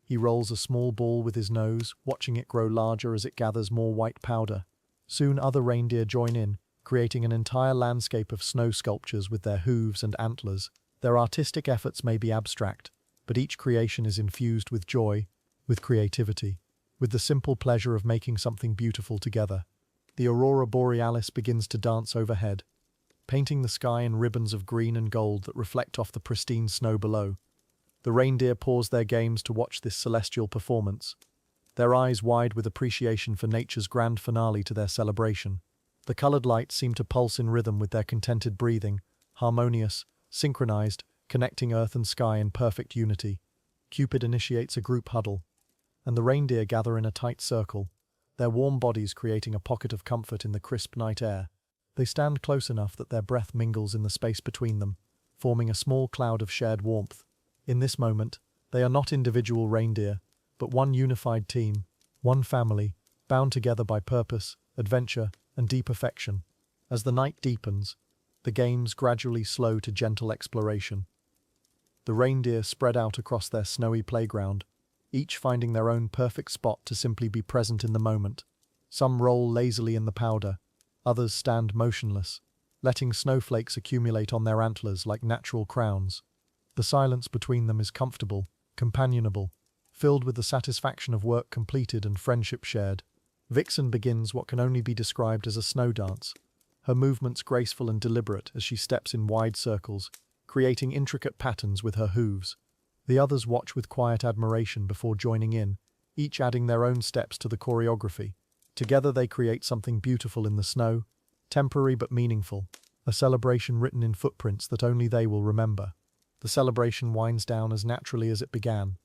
He rolls a small ball with his nose, watching it grow larger as it gathers more white powder. Soon other reindeer join in, creating an entire landscape of snow sculptures with their hooves and antlers. Their artistic efforts may be abstract, but each creation is infused with joy, with creativity, with the simple pleasure of making something beautiful together. The Aurora Borealis begins to dance overhead, painting the sky in ribbons of green and gold that reflect off the pristine snow below. The reindeer pause their games to watch this celestial performance, their eyes wide with appreciation for nature's grand finale to their celebration. The colored lights seem to pulse in rhythm with their contented breathing, harmonious, synchronized, connecting earth and sky in perfect unity. Cupid initiates a group huddle, and the reindeer gather in a tight circle, their warm bodies creating a pocket of comfort in the crisp night air. They stand close enough that their breath mingles in the space between them, forming a small cloud of shared warmth. In this moment, they are not individual reindeer, but one unified team, one family, bound together by purpose, adventure, and deep affection. As the night deepens, the games gradually slow to gentle exploration. The reindeer spread out across their snowy playground, each finding their own perfect spot to simply be present in the moment. Some roll lazily in the powder, others stand motionless, letting snowflakes accumulate on their antlers like natural crowns. The silence between them is comfortable, companionable, filled with the satisfaction of work completed and friendship shared. Vixen begins what can only be described as a snow dance, her movements graceful and deliberate as she steps in wide circles, creating intricate patterns with her hooves. The others watch with quiet admiration before joining in, each adding their own steps to the choreography. Together they create something beautiful in the snow, temporary but meaningful, a celebration written in footprints that only they will remember. The celebration winds down as naturally as it began,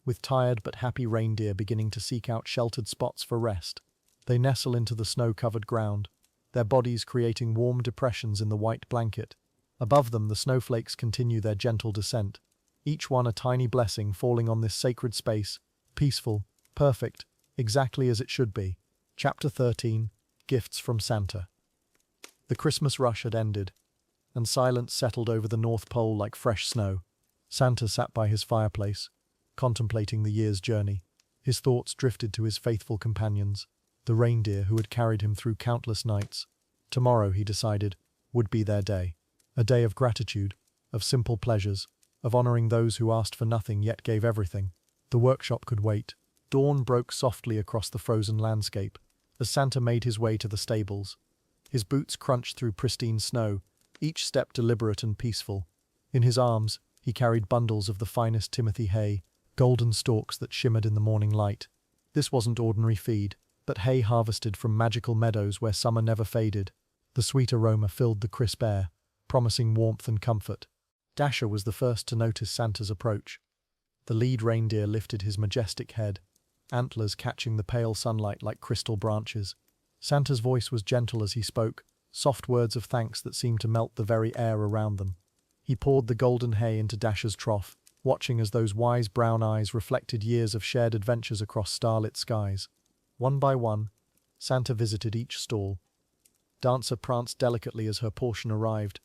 with tired but happy reindeer beginning to seek out sheltered spots for rest. They nestle into the snow-covered ground, their bodies creating warm depressions in the white blanket. Above them, the snowflakes continue their gentle descent, each one a tiny blessing falling on this sacred space, peaceful, perfect, exactly as it should be. Chapter 13, Gifts from Santa. The Christmas rush had ended, and silence settled over the North Pole like fresh snow. Santa sat by his fireplace, contemplating the year's journey. His thoughts drifted to his faithful companions, the reindeer who had carried him through countless nights. Tomorrow, he decided, would be their day. A day of gratitude, of simple pleasures, of honoring those who asked for nothing yet gave everything. The workshop could wait. Dawn broke softly across the frozen landscape as Santa made his way to the stables. His boots crunched through pristine snow, each step deliberate and peaceful. In his arms, he carried bundles of the finest Timothy hay, golden stalks that shimmered in the morning light. This wasn't ordinary feed, but hay harvested from magical meadows where summer never faded. The sweet aroma filled the crisp air, promising warmth and comfort. Dasher was the first to notice Santa's approach. The lead reindeer lifted his majestic head, antlers catching the pale sunlight like crystal branches. Santa's voice was gentle as he spoke, soft words of thanks that seemed to melt the very air around them. He poured the golden hay into Dasher's trough, watching as those wise brown eyes reflected years of shared adventures across starlit skies. One by one, Santa visited each stall. Dancer pranced delicately as her portion arrived,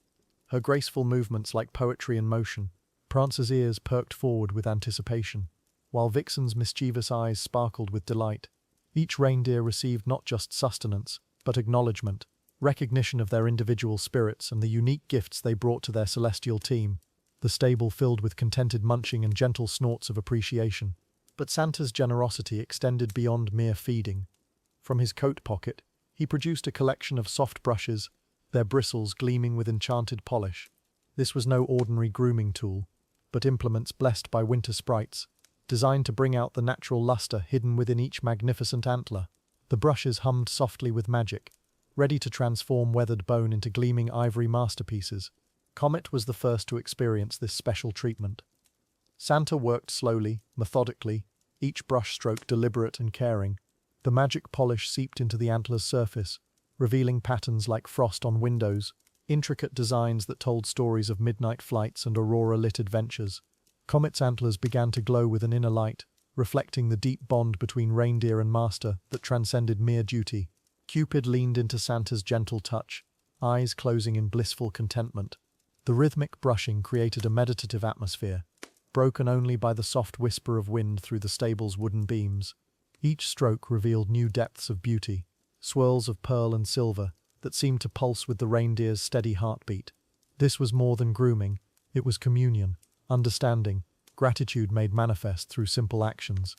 her graceful movements like poetry in motion. Prancer's ears perked forward with anticipation. while Vixen's mischievous eyes sparkled with delight. Each reindeer received not just sustenance, but acknowledgement, recognition of their individual spirits and the unique gifts they brought to their celestial team, the stable filled with contented munching and gentle snorts of appreciation. But Santa's generosity extended beyond mere feeding. From his coat pocket, he produced a collection of soft brushes, their bristles gleaming with enchanted polish. This was no ordinary grooming tool, but implements blessed by winter sprites, designed to bring out the natural luster hidden within each magnificent antler. The brushes hummed softly with magic, ready to transform weathered bone into gleaming ivory masterpieces. Comet was the first to experience this special treatment. Santa worked slowly, methodically, each brush stroke deliberate and caring. The magic polish seeped into the antler's surface, revealing patterns like frost on windows, intricate designs that told stories of midnight flights and aurora-lit adventures. Comet's antlers began to glow with an inner light, reflecting the deep bond between reindeer and master that transcended mere duty. Cupid leaned into Santa's gentle touch, eyes closing in blissful contentment. The rhythmic brushing created a meditative atmosphere, broken only by the soft whisper of wind through the stable's wooden beams. Each stroke revealed new depths of beauty, swirls of pearl and silver that seemed to pulse with the reindeer's steady heartbeat. This was more than grooming, it was communion, understanding, gratitude made manifest through simple actions.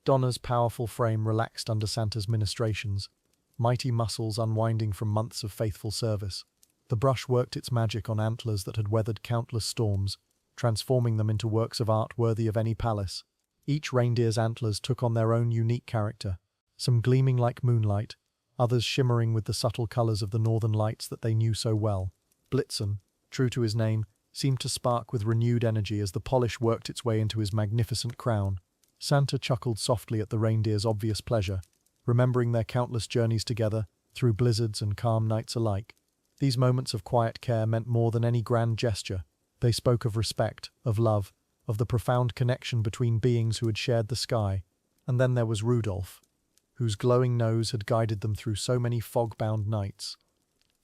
Donna's powerful frame relaxed under Santa's ministrations, mighty muscles unwinding from months of faithful service. The brush worked its magic on antlers that had weathered countless storms, transforming them into works of art worthy of any palace. Each reindeer's antlers took on their own unique character, some gleaming like moonlight, others shimmering with the subtle colors of the northern lights that they knew so well. Blitzen, true to his name, seemed to spark with renewed energy as the polish worked its way into his magnificent crown. Santa chuckled softly at the reindeer's obvious pleasure, remembering their countless journeys together, through blizzards and calm nights alike. These moments of quiet care meant more than any grand gesture. They spoke of respect, of love, of the profound connection between beings who had shared the sky. And then there was Rudolph, whose glowing nose had guided them through so many fog-bound nights.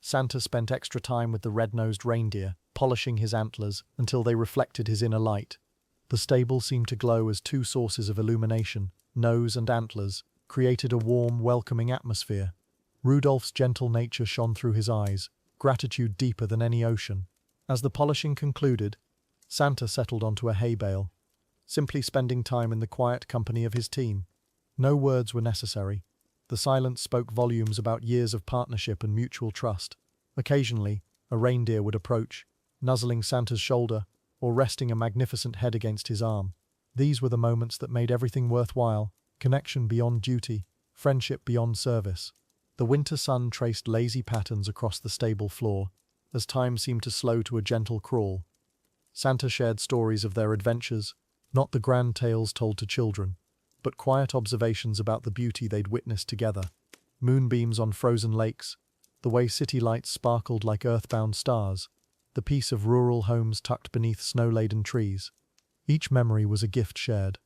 Santa spent extra time with the red-nosed reindeer, polishing his antlers until they reflected his inner light. The stable seemed to glow as two sources of illumination, nose and antlers, created a warm, welcoming atmosphere. Rudolph's gentle nature shone through his eyes, gratitude deeper than any ocean. As the polishing concluded, Santa settled onto a hay bale, simply spending time in the quiet company of his team. No words were necessary. The silence spoke volumes about years of partnership and mutual trust. Occasionally, a reindeer would approach, nuzzling Santa's shoulder or resting a magnificent head against his arm. These were the moments that made everything worthwhile, connection beyond duty, friendship beyond service. The winter sun traced lazy patterns across the stable floor, as time seemed to slow to a gentle crawl. Santa shared stories of their adventures, not the grand tales told to children, but quiet observations about the beauty they'd witnessed together. Moonbeams on frozen lakes, the way city lights sparkled like earthbound stars, the peace of rural homes tucked beneath snow-laden trees. Each memory was a gift shared.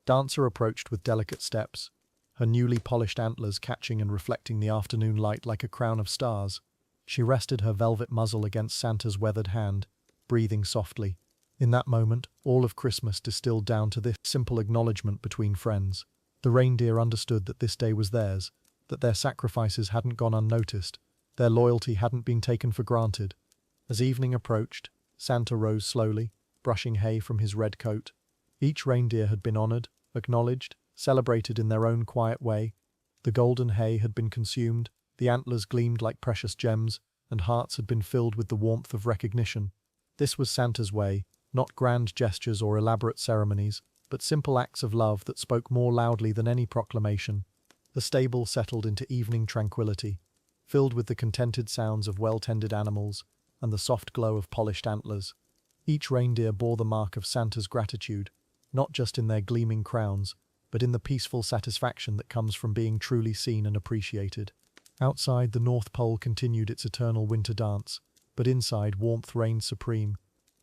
Dancer approached with delicate steps, her newly polished antlers catching and reflecting the afternoon light like a crown of stars. She rested her velvet muzzle against Santa's weathered hand, breathing softly. In that moment, all of Christmas distilled down to this simple acknowledgement between friends. The reindeer understood that this day was theirs, that their sacrifices hadn't gone unnoticed, their loyalty hadn't been taken for granted. As evening approached, Santa rose slowly, brushing hay from his red coat. Each reindeer had been honored, acknowledged, celebrated in their own quiet way. The golden hay had been consumed, the antlers gleamed like precious gems, and hearts had been filled with the warmth of recognition. This was Santa's way, not grand gestures or elaborate ceremonies, but simple acts of love that spoke more loudly than any proclamation. The stable settled into evening tranquility, filled with the contented sounds of well-tended animals and the soft glow of polished antlers. Each reindeer bore the mark of Santa's gratitude, not just in their gleaming crowns, but in the peaceful satisfaction that comes from being truly seen and appreciated. Outside, the North Pole continued its eternal winter dance, but inside, warmth reigned supreme.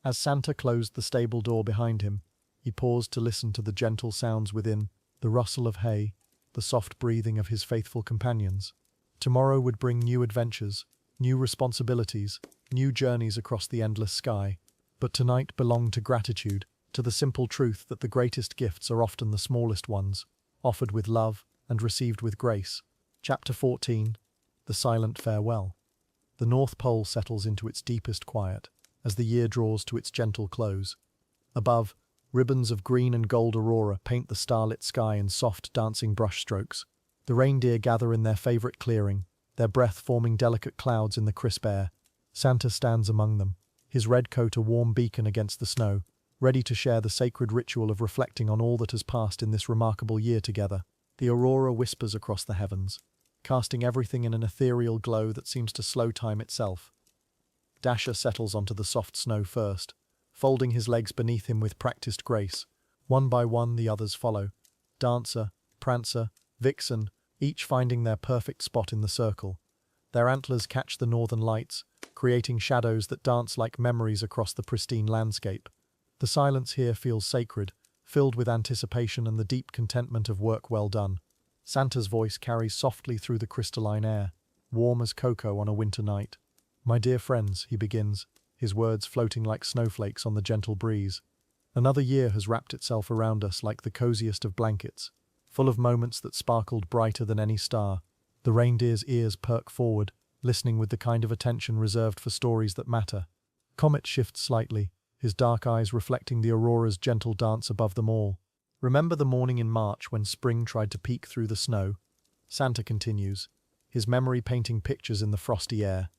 As Santa closed the stable door behind him, he paused to listen to the gentle sounds within, the rustle of hay, the soft breathing of his faithful companions. Tomorrow would bring new adventures, new responsibilities, new journeys across the endless sky. But tonight belonged to gratitude, to the simple truth that the greatest gifts are often the smallest ones, offered with love and received with grace. Chapter 14. The Silent Farewell. The North Pole settles into its deepest quiet as the year draws to its gentle close. Above, ribbons of green and gold aurora paint the starlit sky in soft, dancing brushstrokes. The reindeer gather in their favorite clearing, their breath forming delicate clouds in the crisp air. Santa stands among them, his red coat a warm beacon against the snow, ready to share the sacred ritual of reflecting on all that has passed in this remarkable year together. The aurora whispers across the heavens, casting everything in an ethereal glow that seems to slow time itself. Dasher settles onto the soft snow first, folding his legs beneath him with practiced grace. One by one the others follow, Dancer, Prancer, Vixen, each finding their perfect spot in the circle. Their antlers catch the northern lights, creating shadows that dance like memories across the pristine landscape. The silence here feels sacred, filled with anticipation and the deep contentment of work well done. Santa's voice carries softly through the crystalline air, warm as cocoa on a winter night. "My dear friends," he begins, his words floating like snowflakes on the gentle breeze. "Another year has wrapped itself around us like the coziest of blankets, full of moments that sparkled brighter than any star." The reindeer's ears perk forward, listening with the kind of attention reserved for stories that matter. Comet shifts slightly, his dark eyes reflecting the aurora's gentle dance above them all. "Remember the morning in March when spring tried to peek through the snow?" Santa continues, his memory painting pictures in the frosty air.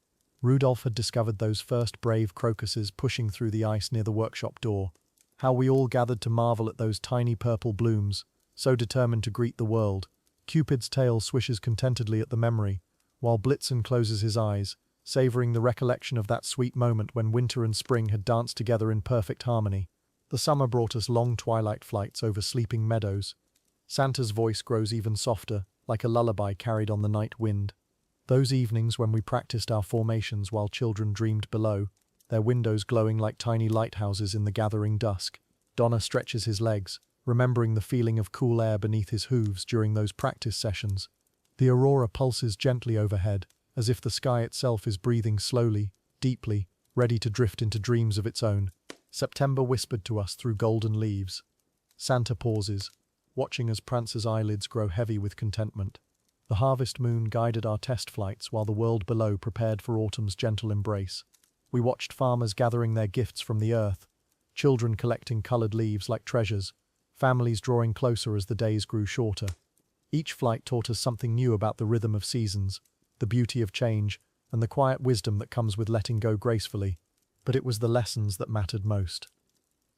Rudolph had discovered those first brave crocuses pushing through the ice near the workshop door. How we all gathered to marvel at those tiny purple blooms, so determined to greet the world. Cupid's tail swishes contentedly at the memory, while Blitzen closes his eyes, savoring the recollection of that sweet moment when winter and spring had danced together in perfect harmony. The summer brought us long twilight flights over sleeping meadows. Santa's voice grows even softer, like a lullaby carried on the night wind. Those evenings when we practiced our formations while children dreamed below, their windows glowing like tiny lighthouses in the gathering dusk. Donner stretches his legs, remembering the feeling of cool air beneath his hooves during those practice sessions. The aurora pulses gently overhead, as if the sky itself is breathing slowly, deeply, ready to drift into dreams of its own. September whispered to us through golden leaves. Santa pauses, watching as Prancer's eyelids grow heavy with contentment. The harvest moon guided our test flights while the world below prepared for autumn's gentle embrace. We watched farmers gathering their gifts from the earth, children collecting colored leaves like treasures, families drawing closer as the days grew shorter. Each flight taught us something new about the rhythm of seasons, the beauty of change, and the quiet wisdom that comes with letting go gracefully. But it was the lessons that mattered most.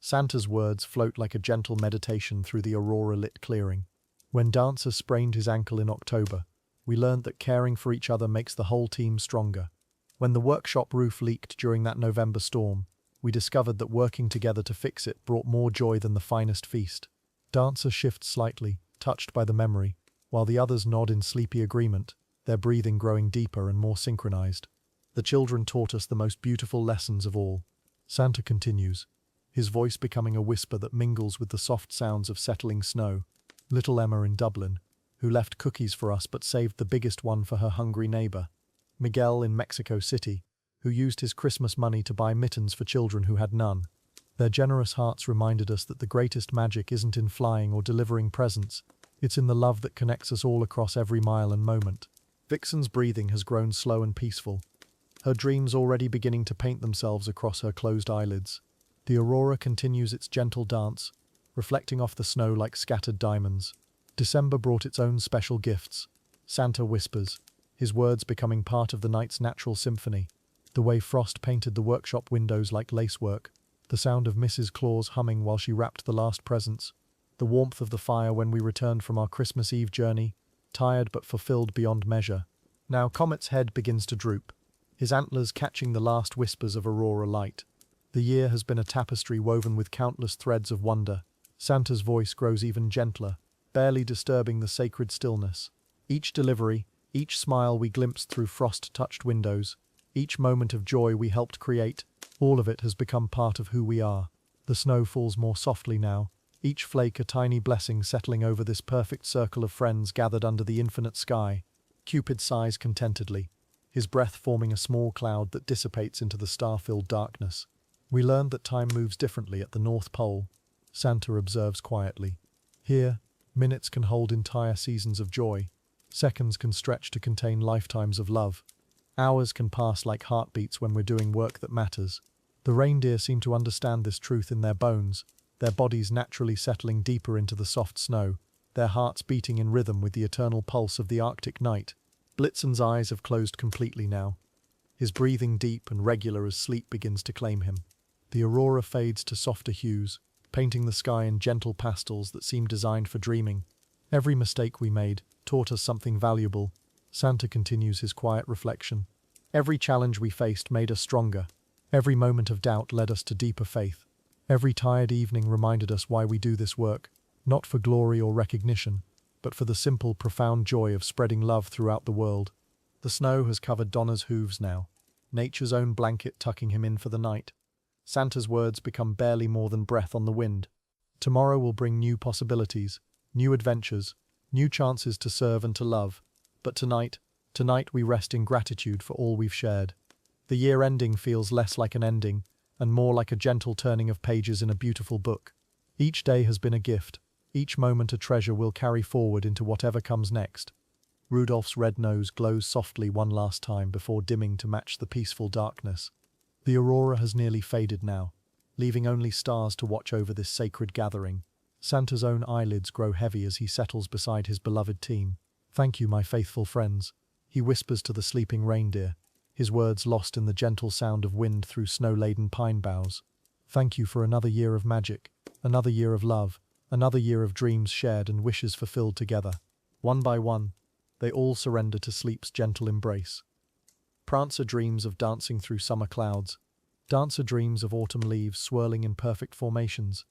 Santa's words float like a gentle meditation through the aurora-lit clearing. When Dancer sprained his ankle in October, we learned that caring for each other makes the whole team stronger. When the workshop roof leaked during that November storm, we discovered that working together to fix it brought more joy than the finest feast. Dancer shifts slightly, touched by the memory, while the others nod in sleepy agreement, their breathing growing deeper and more synchronized. The children taught us the most beautiful lessons of all. Santa continues, his voice becoming a whisper that mingles with the soft sounds of settling snow. Little Emma in Dublin, who left cookies for us but saved the biggest one for her hungry neighbor. Miguel in Mexico City, who used his Christmas money to buy mittens for children who had none. Their generous hearts reminded us that the greatest magic isn't in flying or delivering presents, it's in the love that connects us all across every mile and moment. Vixen's breathing has grown slow and peaceful, her dreams already beginning to paint themselves across her closed eyelids. The aurora continues its gentle dance, reflecting off the snow like scattered diamonds. December brought its own special gifts. Santa whispers, his words becoming part of the night's natural symphony. The way frost painted the workshop windows like lacework, the sound of Mrs. Claus humming while she wrapped the last presents, the warmth of the fire when we returned from our Christmas Eve journey, tired but fulfilled beyond measure. Now Comet's head begins to droop, his antlers catching the last whispers of aurora light. The year has been a tapestry woven with countless threads of wonder. Santa's voice grows even gentler, barely disturbing the sacred stillness. Each delivery, each smile we glimpsed through frost-touched windows, each moment of joy we helped create, all of it has become part of who we are. The snow falls more softly now, each flake a tiny blessing settling over this perfect circle of friends gathered under the infinite sky. Cupid sighs contentedly, his breath forming a small cloud that dissipates into the star-filled darkness. We learned that time moves differently at the North Pole. Santa observes quietly. Here, minutes can hold entire seasons of joy. Seconds can stretch to contain lifetimes of love. Hours can pass like heartbeats when we're doing work that matters. The reindeer seem to understand this truth in their bones, their bodies naturally settling deeper into the soft snow, their hearts beating in rhythm with the eternal pulse of the Arctic night. Blitzen's eyes have closed completely now, his breathing deep and regular as sleep begins to claim him. The aurora fades to softer hues, painting the sky in gentle pastels that seem designed for dreaming. Every mistake we made taught us something valuable. Santa continues his quiet reflection. Every challenge we faced made us stronger. Every moment of doubt led us to deeper faith. Every tired evening reminded us why we do this work, not for glory or recognition, but for the simple, profound joy of spreading love throughout the world. The snow has covered Donner's hooves now, nature's own blanket tucking him in for the night. Santa's words become barely more than breath on the wind. Tomorrow will bring new possibilities, new adventures, new chances to serve and to love. But tonight we rest in gratitude for all we've shared. The year ending feels less like an ending, and more like a gentle turning of pages in a beautiful book. Each day has been a gift, each moment a treasure we'll carry forward into whatever comes next. Rudolph's red nose glows softly one last time before dimming to match the peaceful darkness. The aurora has nearly faded now, leaving only stars to watch over this sacred gathering. Santa's own eyelids grow heavy as he settles beside his beloved team. "Thank you, my faithful friends," he whispers to the sleeping reindeer, his words lost in the gentle sound of wind through snow-laden pine boughs. "Thank you for another year of magic, another year of love, another year of dreams shared and wishes fulfilled together." One by one, they all surrender to sleep's gentle embrace. Prancer dreams of dancing through summer clouds. Dancer dreams of autumn leaves swirling in perfect formations.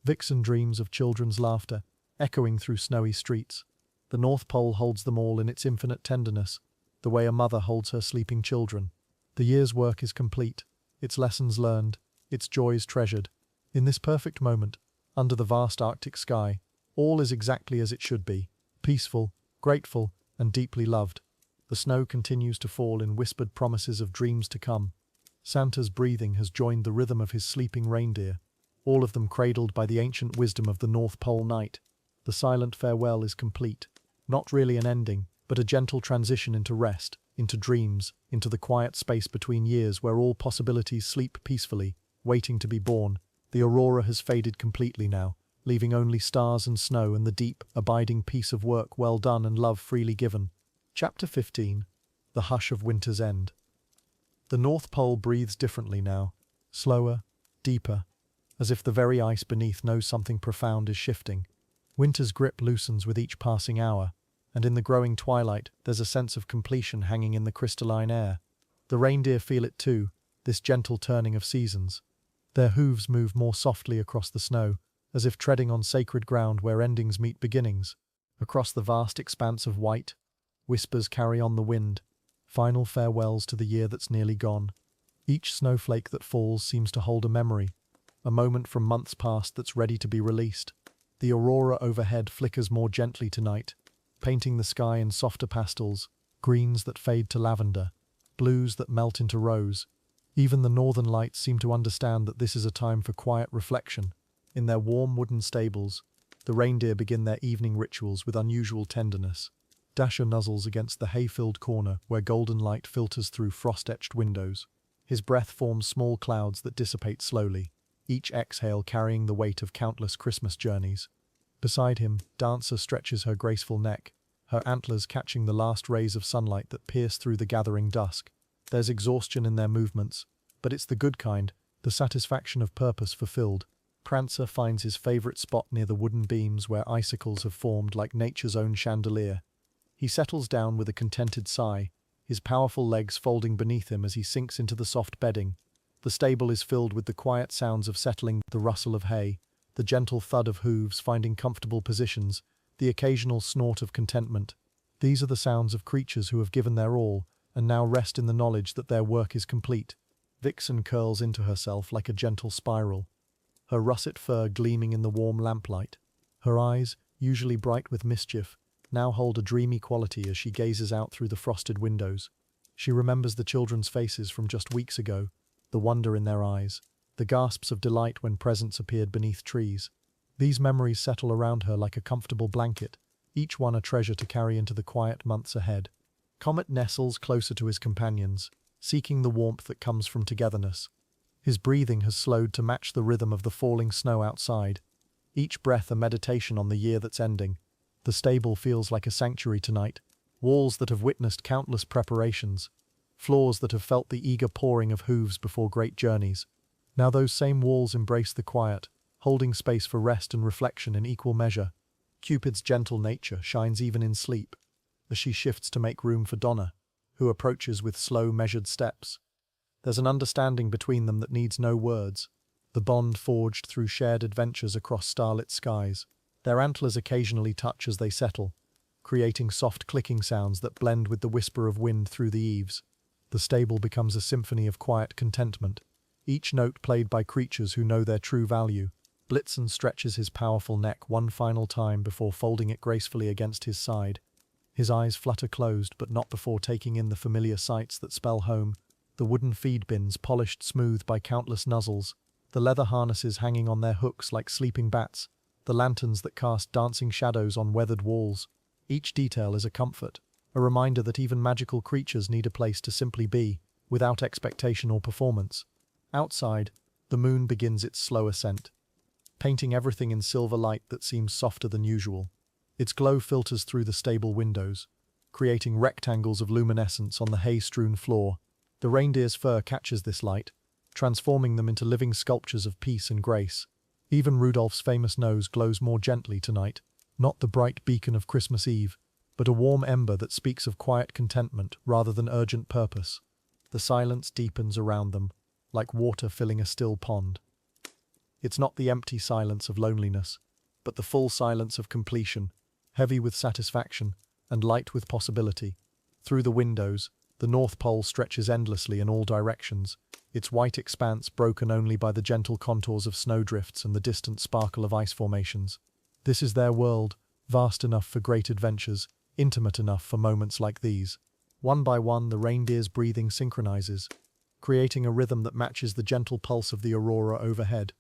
Vixen dreams of children's laughter, echoing through snowy streets. The North Pole holds them all in its infinite tenderness, the way a mother holds her sleeping children. The year's work is complete, its lessons learned, its joys treasured. In this perfect moment, under the vast Arctic sky, all is exactly as it should be, peaceful, grateful, and deeply loved. The snow continues to fall in whispered promises of dreams to come. Santa's breathing has joined the rhythm of his sleeping reindeer, all of them cradled by the ancient wisdom of the North Pole night. The silent farewell is complete, not really an ending, but a gentle transition into rest, into dreams, into the quiet space between years where all possibilities sleep peacefully, waiting to be born. The aurora has faded completely now, leaving only stars and snow and the deep, abiding peace of work well done and love freely given. Chapter 15. The Hush of Winter's End. The North Pole breathes differently now, slower, deeper, as if the very ice beneath knows something profound is shifting. Winter's grip loosens with each passing hour, and in the growing twilight there's a sense of completion hanging in the crystalline air. The reindeer feel it too, this gentle turning of seasons. Their hooves move more softly across the snow, as if treading on sacred ground where endings meet beginnings. Across the vast expanse of white, whispers carry on the wind, final farewells to the year that's nearly gone. Each snowflake that falls seems to hold a memory, a moment from months past that's ready to be released. The aurora overhead flickers more gently tonight, painting the sky in softer pastels, greens that fade to lavender, blues that melt into rose. Even the northern lights seem to understand that this is a time for quiet reflection. In their warm wooden stables, the reindeer begin their evening rituals with unusual tenderness. Dasher nuzzles against the hay-filled corner where golden light filters through frost-etched windows. His breath forms small clouds that dissipate slowly, each exhale carrying the weight of countless Christmas journeys. Beside him, Dancer stretches her graceful neck, her antlers catching the last rays of sunlight that pierce through the gathering dusk. There's exhaustion in their movements, but it's the good kind, the satisfaction of purpose fulfilled. Prancer finds his favorite spot near the wooden beams where icicles have formed like nature's own chandelier. He settles down with a contented sigh, his powerful legs folding beneath him as he sinks into the soft bedding. The stable is filled with the quiet sounds of settling, the rustle of hay, the gentle thud of hooves finding comfortable positions, the occasional snort of contentment. These are the sounds of creatures who have given their all, and now rest in the knowledge that their work is complete. Vixen curls into herself like a gentle spiral, her russet fur gleaming in the warm lamplight. Her eyes, usually bright with mischief, now hold a dreamy quality as she gazes out through the frosted windows. She remembers the children's faces from just weeks ago, the wonder in their eyes, the gasps of delight when presents appeared beneath trees. These memories settle around her like a comfortable blanket, each one a treasure to carry into the quiet months ahead. Comet nestles closer to his companions, seeking the warmth that comes from togetherness. His breathing has slowed to match the rhythm of the falling snow outside, each breath a meditation on the year that's ending. The stable feels like a sanctuary tonight, walls that have witnessed countless preparations, floors that have felt the eager pouring of hooves before great journeys. Now those same walls embrace the quiet, holding space for rest and reflection in equal measure. Cupid's gentle nature shines even in sleep, as she shifts to make room for Donna, who approaches with slow, measured steps. There's an understanding between them that needs no words, the bond forged through shared adventures across starlit skies. Their antlers occasionally touch as they settle, creating soft clicking sounds that blend with the whisper of wind through the eaves. The stable becomes a symphony of quiet contentment, each note played by creatures who know their true value. Blitzen stretches his powerful neck one final time before folding it gracefully against his side. His eyes flutter closed, but not before taking in the familiar sights that spell home. The wooden feed bins polished smooth by countless nuzzles, the leather harnesses hanging on their hooks like sleeping bats, the lanterns that cast dancing shadows on weathered walls. Each detail is a comfort, a reminder that even magical creatures need a place to simply be, without expectation or performance. Outside, the moon begins its slow ascent, painting everything in silver light that seems softer than usual. Its glow filters through the stable windows, creating rectangles of luminescence on the hay-strewn floor. The reindeer's fur catches this light, transforming them into living sculptures of peace and grace. Even Rudolph's famous nose glows more gently tonight, not the bright beacon of Christmas Eve, but a warm ember that speaks of quiet contentment rather than urgent purpose. The silence deepens around them, like water filling a still pond. It's not the empty silence of loneliness, but the full silence of completion, heavy with satisfaction and light with possibility. Through the windows, the North Pole stretches endlessly in all directions, its white expanse broken only by the gentle contours of snowdrifts and the distant sparkle of ice formations. This is their world, vast enough for great adventures, intimate enough for moments like these. One by one, the reindeer's breathing synchronizes, creating a rhythm that matches the gentle pulse of the aurora overhead.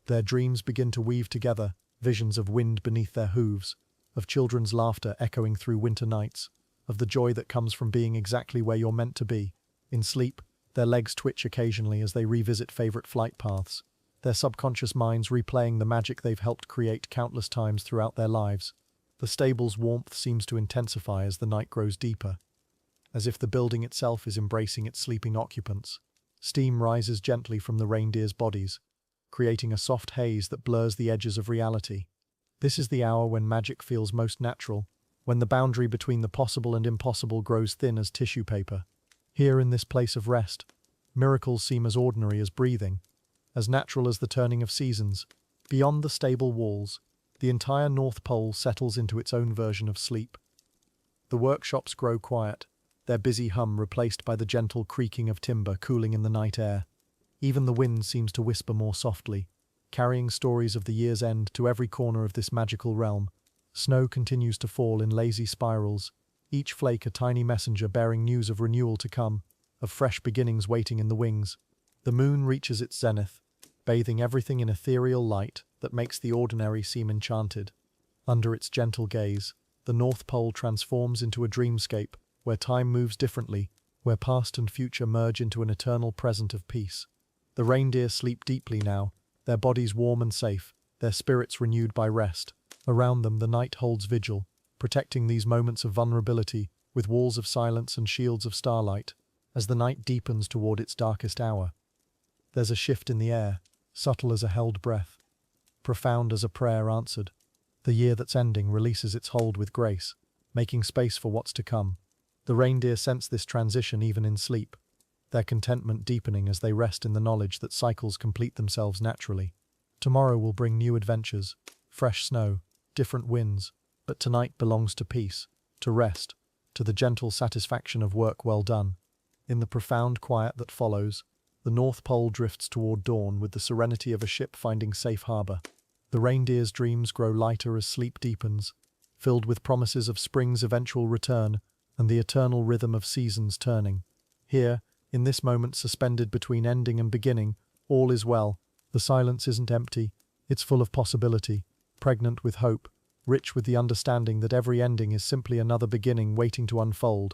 Their dreams begin to weave together, visions of wind beneath their hooves, of children's laughter echoing through winter nights, of the joy that comes from being exactly where you're meant to be. In sleep, their legs twitch occasionally as they revisit favorite flight paths, their subconscious minds replaying the magic they've helped create countless times throughout their lives. The stable's warmth seems to intensify as the night grows deeper, as if the building itself is embracing its sleeping occupants. Steam rises gently from the reindeer's bodies, creating a soft haze that blurs the edges of reality. This is the hour when magic feels most natural, when the boundary between the possible and impossible grows thin as tissue paper. Here in this place of rest, miracles seem as ordinary as breathing, as natural as the turning of seasons. Beyond the stable walls, the entire North Pole settles into its own version of sleep. The workshops grow quiet, their busy hum replaced by the gentle creaking of timber cooling in the night air. Even the wind seems to whisper more softly, carrying stories of the year's end to every corner of this magical realm. Snow continues to fall in lazy spirals, each flake a tiny messenger bearing news of renewal to come, of fresh beginnings waiting in the wings. The moon reaches its zenith, bathing everything in ethereal light that makes the ordinary seem enchanted. Under its gentle gaze, the North Pole transforms into a dreamscape where time moves differently, where past and future merge into an eternal present of peace. The reindeer sleep deeply now, their bodies warm and safe, their spirits renewed by rest. Around them, the night holds vigil, protecting these moments of vulnerability with walls of silence and shields of starlight. As the night deepens toward its darkest hour, there's a shift in the air, subtle as a held breath, profound as a prayer answered. The year that's ending releases its hold with grace, making space for what's to come. The reindeer sense this transition even in sleep, their contentment deepening as they rest in the knowledge that cycles complete themselves naturally. Tomorrow will bring new adventures, fresh snow, different winds, but tonight belongs to peace, to rest, to the gentle satisfaction of work well done. In the profound quiet that follows, the North Pole drifts toward dawn with the serenity of a ship finding safe harbor. The reindeer's dreams grow lighter as sleep deepens, filled with promises of spring's eventual return and the eternal rhythm of seasons turning. Here, in this moment suspended between ending and beginning, all is well. The silence isn't empty, it's full of possibility. pregnant with hope, rich with the understanding that every ending is simply another beginning waiting to unfold.